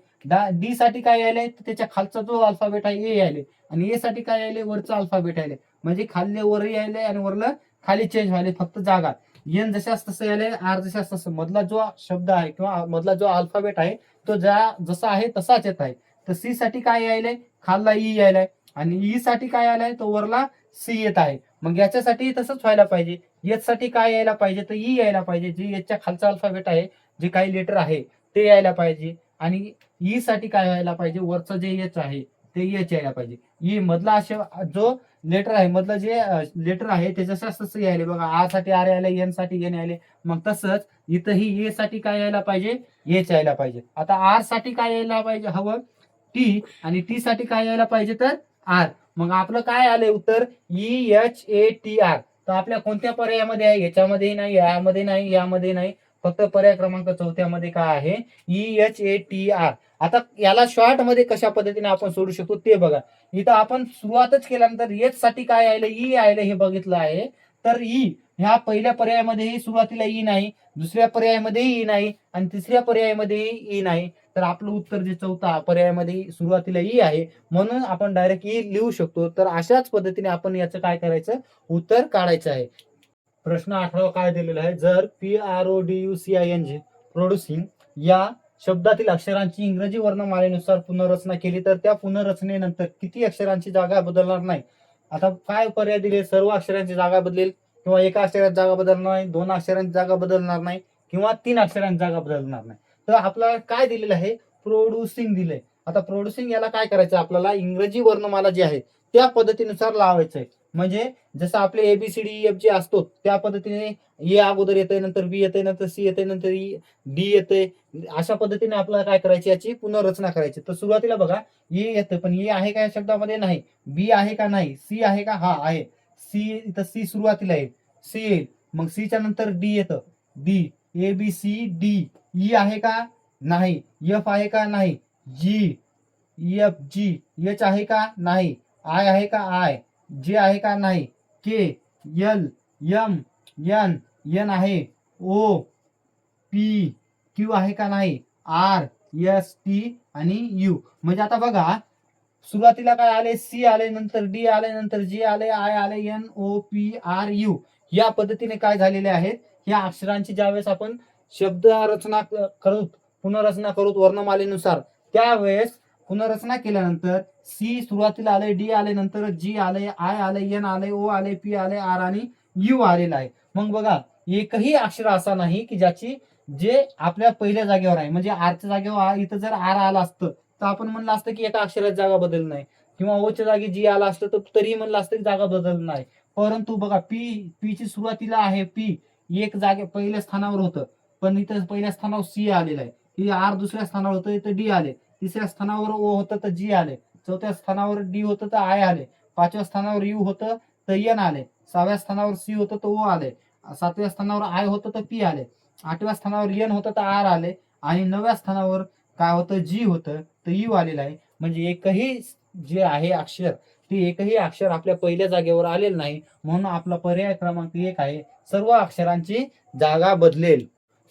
डी साठी काय यायलंय? तर त्याच्या खालचा जो अल्फाबेट आहे ए यायले आणि ए साठी काय यायले? वरचा अल्फाबेट यायले. म्हणजे खाल्ले वर यायले आणि वरलं खाली चेंज व्हायले, फक्त जागा. एन जशास तसं यायले, आर जशास तसं. मधला जो शब्द आहे किंवा मधला जो अल्फाबेट आहे तो जसा आहे तसाच येत आहे. तर सी साठी काय यायलंय? खालला ई यायलाय आणि ई साठी काय आलाय? तो वरला सी येत आहे. मग याच्यासाठी तसंच व्हायला पाहिजे. एच साठी काय यायला पाहिजे? तर ई यायला पाहिजे. जे एचच्या खालचा अल्फाबेट आहे, जे काही लेटर आहे ते यायला पाहिजे. आणि ई साठी काय व्हायला पाहिजे? वरचं जे एच आहे ते एच यायला पाहिजे. ई मधला असे जो लेटर आहे, मधलं जे लेटर आहे त्याच्यासाच तसं यायले. बघा आर साठी आर यायला, एन साठी एन यायले. मग तसंच इथंही ए साठी काय यायला पाहिजे? एच यायला पाहिजे. आता आर साठी काय यायला पाहिजे? हवं टी आणि टी साठी काय यायला पाहिजे? तर आर. मग आपलं काय आलंय उत्तर EHATR. तर आपल्या कोणत्या पर्यायामध्ये आहे? याच्यामध्ये नाही, यामध्ये नाही, यामध्ये नाही, फक्त पर्याय क्रमांक 4 मध्ये काय आहे? EHATR. आता याला शॉर्ट मध्ये कशा पद्धतीने आपण सोडू शकतो ते बघा. इथं आपण सुरुवातच केल्यानंतर एच साठी काय आलं? ई आलं हे बघितलं आहे. तर ई ह्या पहिल्या पर्यायामध्येही सुरुवातीला ई नाही, दुसऱ्या पर्यायामध्येही ई नाही, आणि तिसऱ्या पर्यायामध्येही ई नाही. तर आपलं उत्तर जे चौथा पर्यायामध्ये सुरुवातीला ई आहे, म्हणून आपण डायरेक्ट ई लिहू शकतो. तर अशाच पद्धतीने आपण याचं काय करायचं? उत्तर काढायचं आहे. प्रश्न 18 काय दिलेला आहे? जर PRODUCING प्रोड्युसिंग या शब्दातील अक्षरांची इंग्रजी वर्णमालेनुसार पुनर्रचना केली तर त्या पुनर्रचनेनंतर किती अक्षरांची जागा बदलणार नाही? आता काय पर्याय दिले? सर्व अक्षरांची जागा बदलेल, किंवा एका अक्षराची जागा बदलणार नाही, 2 अक्षरांची जागा बदलणार नाही, किंवा 3 अक्षरांची जागा बदलणार नाही. तर आपल्याला काय दिलेलं आहे? प्रोड्युसिंग दिलंय. आता प्रोड्युसिंग याला काय करायचं? आपल्याला इंग्रजी वर्णमाला जी आहे त्या पद्धतीनुसार लावायचं आहे. म्हणजे जसं आपले ABCDEF जे असतो त्या पद्धतीने ए अगोदर येते, नंतर बी येते, नंतर सी येते, नंतर डी येते. अशा पद्धतीने आपल्याला काय करायची? याची पुनर्रचना करायची. तर सुरुवातीला बघा ए येतं, पण ए आहे का या शब्दामध्ये? नाही. बी आहे का? नाही. सी आहे का? हा आहे. सी, इथं सी सुरुवातीला आहे, सी येईल. मग सीच्या नंतर डी येतं, डी. ABCD. ई आहे का? नाही. एफ आहे का? नाही. जी, EFG. एच आहे का? नाही. आय आहे का? आय. जे आहे का? नाही. के, एल, एम, एन, एन आहे. ओ, पी, क्यू आहे का? नाही. आर, एस, टी आणि यू. म्हणजे आता बघा सुरुवातीला काय आले? सी आले, नंतर डी आले, नंतर जी आले, आय आले, NOPRU. या पद्धतीने काय झालेले आहेत? या अक्षरांची ज्यावेळेस आपण शब्द रचना करू, पुनर्रचना करू वर्णमालेनुसार, त्यावेळेस पुनर्रचना केल्यानंतर सी सुरुवातीला आले, डी आले, नंतर जी आले, आय आले, एन आले, ओ आले, पी आले, आर आणि यू आलेला आहे. मग बघा एकही अक्षर असा नाही की ज्याची जे आपल्या पहिल्या जागेवर आहे. म्हणजे आरच्या जागेवर इथं जर आर आला असतं तर आपण म्हणलं असतं की एका अक्षराची जागा बदल नाही, किंवा ओच्या जागी जी आला असतं तर तरीही म्हणलं असतं की जागा बदल नाही. परंतु बघा पी ची सुरुवातीला आहे पी, एक जागे पहिल्या स्थानावर होतं, पण इथं पहिल्या स्थानावर सी आलेलं आहे. ही आर दुसऱ्या स्थानावर होतं, इथं डी आले. तिसऱ्या स्थानावर ओ होतं तर जी आले. चौथ्या स्थानावर डी होतं तर आय आले. 5व्या स्थानावर यू होतं तर एन आले. 6व्या स्थानावर सी होतं तर ओ आले. 7व्या स्थानावर आय होतं तर पी आले. 8व्या स्थानावर एन होतं तर आर आले. आणि 9व्या स्थानावर काय होतं? जी होतं तर यू आलेलं आहे. म्हणजे एकही जे आहे अक्षर, ते एकही अक्षर आपल्या पहिल्या जागेवर आलेलं नाही, म्हणून आपला पर्याय क्रमांक 1 आहे. सर्व अक्षरांची जागा बदलेल.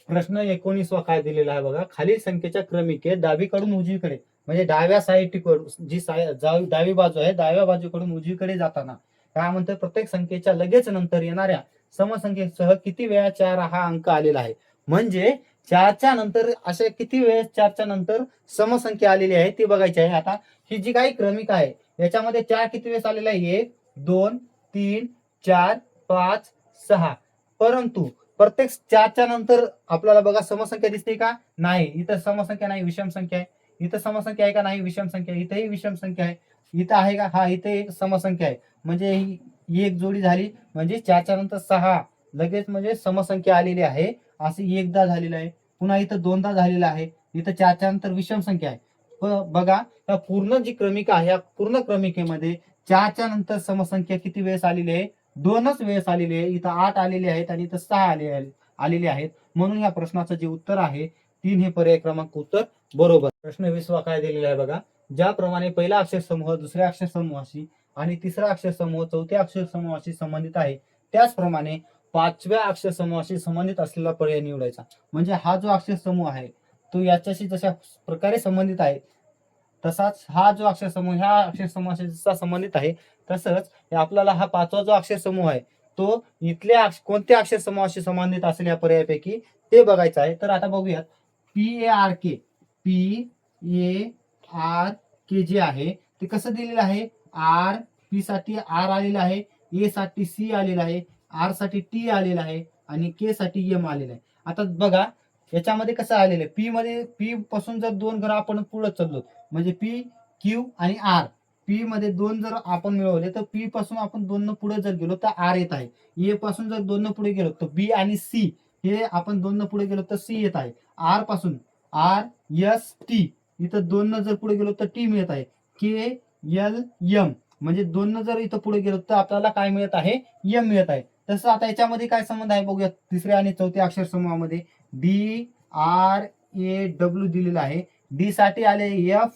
प्रश्न 19 काय दिलेला आहे बघा? खालील संख्येच्या क्रमिकेत डावीकडून उजवीकडे, म्हणजे डाव्या साईडकडून जी डावी बाजू आहे, डाव्या बाजूकडून उजवीकडे जाताना काय म्हणतं? प्रत्येक संख्येच्या लगेच नंतर येणाऱ्या समसंख्येसह किती वेळा 4 हा अंक आलेला आहे. म्हणजे 4च्या नंतर असे किती वेळेस 4च्या नंतर समसंख्या आलेली आहे ते बघायची आहे. आता ही जी काही क्रमिक आहे याच्यामध्ये 4 किती वेळेस आलेला आहे? 1, 2, 3, 4, 5, 6. परंतु प्रत्येक 4च्या नंतर आपल्याला बघा समसंख्या दिसते का? नाही. इथं समसंख्या नाही, विषम संख्या आहे. इथं समसंख्या आहे का? नाही, विषम संख्या आहे. इथेही विषम संख्या आहे. इथं आहे का? हा, इथे एक समसंख्या आहे. म्हणजे ही एक जोडी झाली, म्हणजे 4च्या नंतर 6 लगेच म्हणजे समसंख्या आलेली आहे. असं एकदा झालेलं आहे, पुन्हा इथं दोनदा झालेलं आहे. इथं 4च्या नंतर विषम संख्या आहे. बघा या पूर्ण जी क्रमिका आहे, या पूर्ण क्रमिकेमध्ये 4च्या नंतर समसंख्या किती वेळेस आलेली आहे? 2च वेळेस आलेली आहे. इथं 8 आलेले आहेत आणि इथं 6 आलेले आहेत. म्हणून या प्रश्नाचं जे उत्तर आहे 3 हे पर्याय क्रमांक उत्तर बरोबर. प्रश्न 20 काय दिलेला आहे बघा? ज्याप्रमाणे पहिला अक्षर समूह दुसऱ्या अक्षर समूहाशी आणि तिसरा अक्षर समूह चौथ्या अक्षर समूहाशी संबंधित आहे, त्याचप्रमाणे 5व्या अक्षर समूहाशी संबंधित असलेला पर्याय निवडायचा. म्हणजे हा जो अक्षर समूह आहे तो याच्याशी जशा प्रकारे संबंधित आहे, तसाच हा जो अक्षर समूह ह्या अक्षर समूहाशी जसा संबंधित आहे, तसंच आपल्याला हा 5वा जो अक्षर समूह आहे तो इथल्या कोणत्या अक्षर समूहाशी संबंधित असेल या पर्यायापैकी ते बघायचं आहे. तर आता बघूयात. PARK, PARK जे आहे ते कसं दिलेलं आहे? आर, पी साठी आर आलेला आहे, ए साठी सी आलेला आहे, आर साठी टी आलेला आहे आणि के साठी एम आलेला आहे. आता बघा याच्यामध्ये कसं आलेलं आहे? पी मध्ये पी पासून जर 2 जर आपण पुढे चाललो, म्हणजे पी, क्यू आणि आर, पी मध्ये 2 जर आपण मिळवले तर पी पासून आपण 2 न पुढे जर गेलो तर आर येत आहे. ए पासून जर 2 न पुढे गेलो तर बी आणि सी, हे आपण 2 न पुढे गेलो तर सी येत आहे. आर पासून आर, एस, टी, इथं 2 न जर पुढे गेलो तर टी मिळत आहे. के, एल, एम, म्हणजे 2 जर इथं पुढे गेलो तर आपल्याला काय मिळत आहे, एम मिळत आहे. तसं आता याच्यामध्ये काय संबंध आहे बघूया. तिसऱ्या आणि चौथ्या अक्षर समूहामध्ये डी आर ए डब्ल्यू दिलेला आहे. डी साठी आले एफ,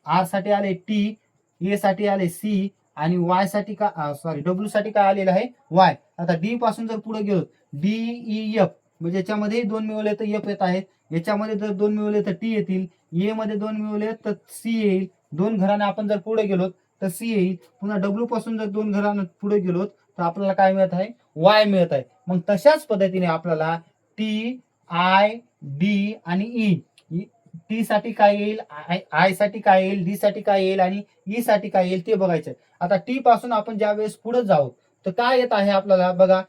आर साठी आले टी, ए साठी आले सी आणि वाय साठी डब्ल्यू साठी काय आलेलं आहे, वाय. आता डी पासून जर पुढे गेलो डी ई एफ, म्हणजे याच्यामध्ये 2 मिळवले तर एफ येत आहेत, याच्यामध्ये जर 2 मिळवले तर टी येतील, ए मध्ये 2 मिळवले तर सी येईल. 2 घराने आपण जर पुढे गेलो तर सी येईल. पुन्हा डब्ल्यू पासून जर 2 घराने पुढे गेलो तर आपल्याला काय मिळत आहे, वाय मिळत आहे. मग तशाच पद्धतीने आपल्याला टी, आय, डी आणि ई, टी साठी काय येईल, आय साठी काय येईल, डी साठी काय येईल आणि ई साठी काय येईल ते बघायचं. आता टी पासून आपण ज्या वेळेस पुढे जाऊ तर काय येत आहे आपल्याला बघा,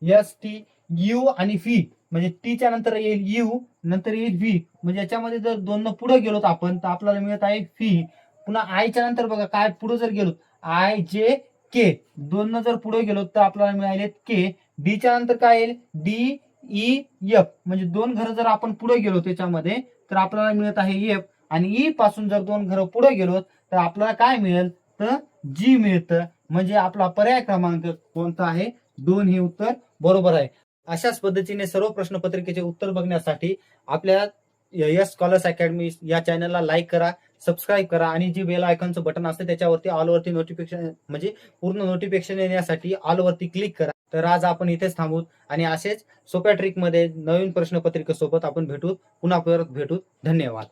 एस टी, यू आणि व्ही, म्हणजे टीच्या नंतर येईल यू, नंतर येईल व्ही, म्हणजे याच्यामध्ये जर 2 पुढे गेलो आपण तर आपल्याला मिळत आहे व्ही. पुन्हा आयच्या नंतर बघा काय पुढे जर गेलो, आय जे के, 2 जर पुढे गेलो तर आपल्याला मिळाले के. डीच्या नंतर काय येईल, डी ई एफ, म्हणजे 2 घरं जर आपण पुढे गेलो त्याच्यामध्ये तर आपल्याला मिळत आहे एफ. आणि ई पासून जर 2 घरं पुढे गेलो तर आपल्याला काय मिळेल, तर जी मिळतं. म्हणजे आपला पर्याय क्रमांक कोणता आहे, 2 हे उत्तर बरोबर आहे. अशाच पद्धतीने सर्व प्रश्नपत्रिकेचे उत्तर बघण्यासाठी आपल्या यस स्कॉलर्स अकॅडमी या चॅनलला लाईक करा, सबस्क्राईब करा आणि जे बेल आयकॉनचं बटन असतं त्याच्यावरती ऑल वरती नोटिफिकेशन, म्हणजे पूर्ण नोटिफिकेशन येण्यासाठी ऑल वरती क्लिक करा. तर आज आपण इथेच थांबू आणि असेच सोप्या ट्रिकमध्ये नवीन प्रश्नपत्रिकेसोबत आपण पुन्हा परत भेटू. धन्यवाद.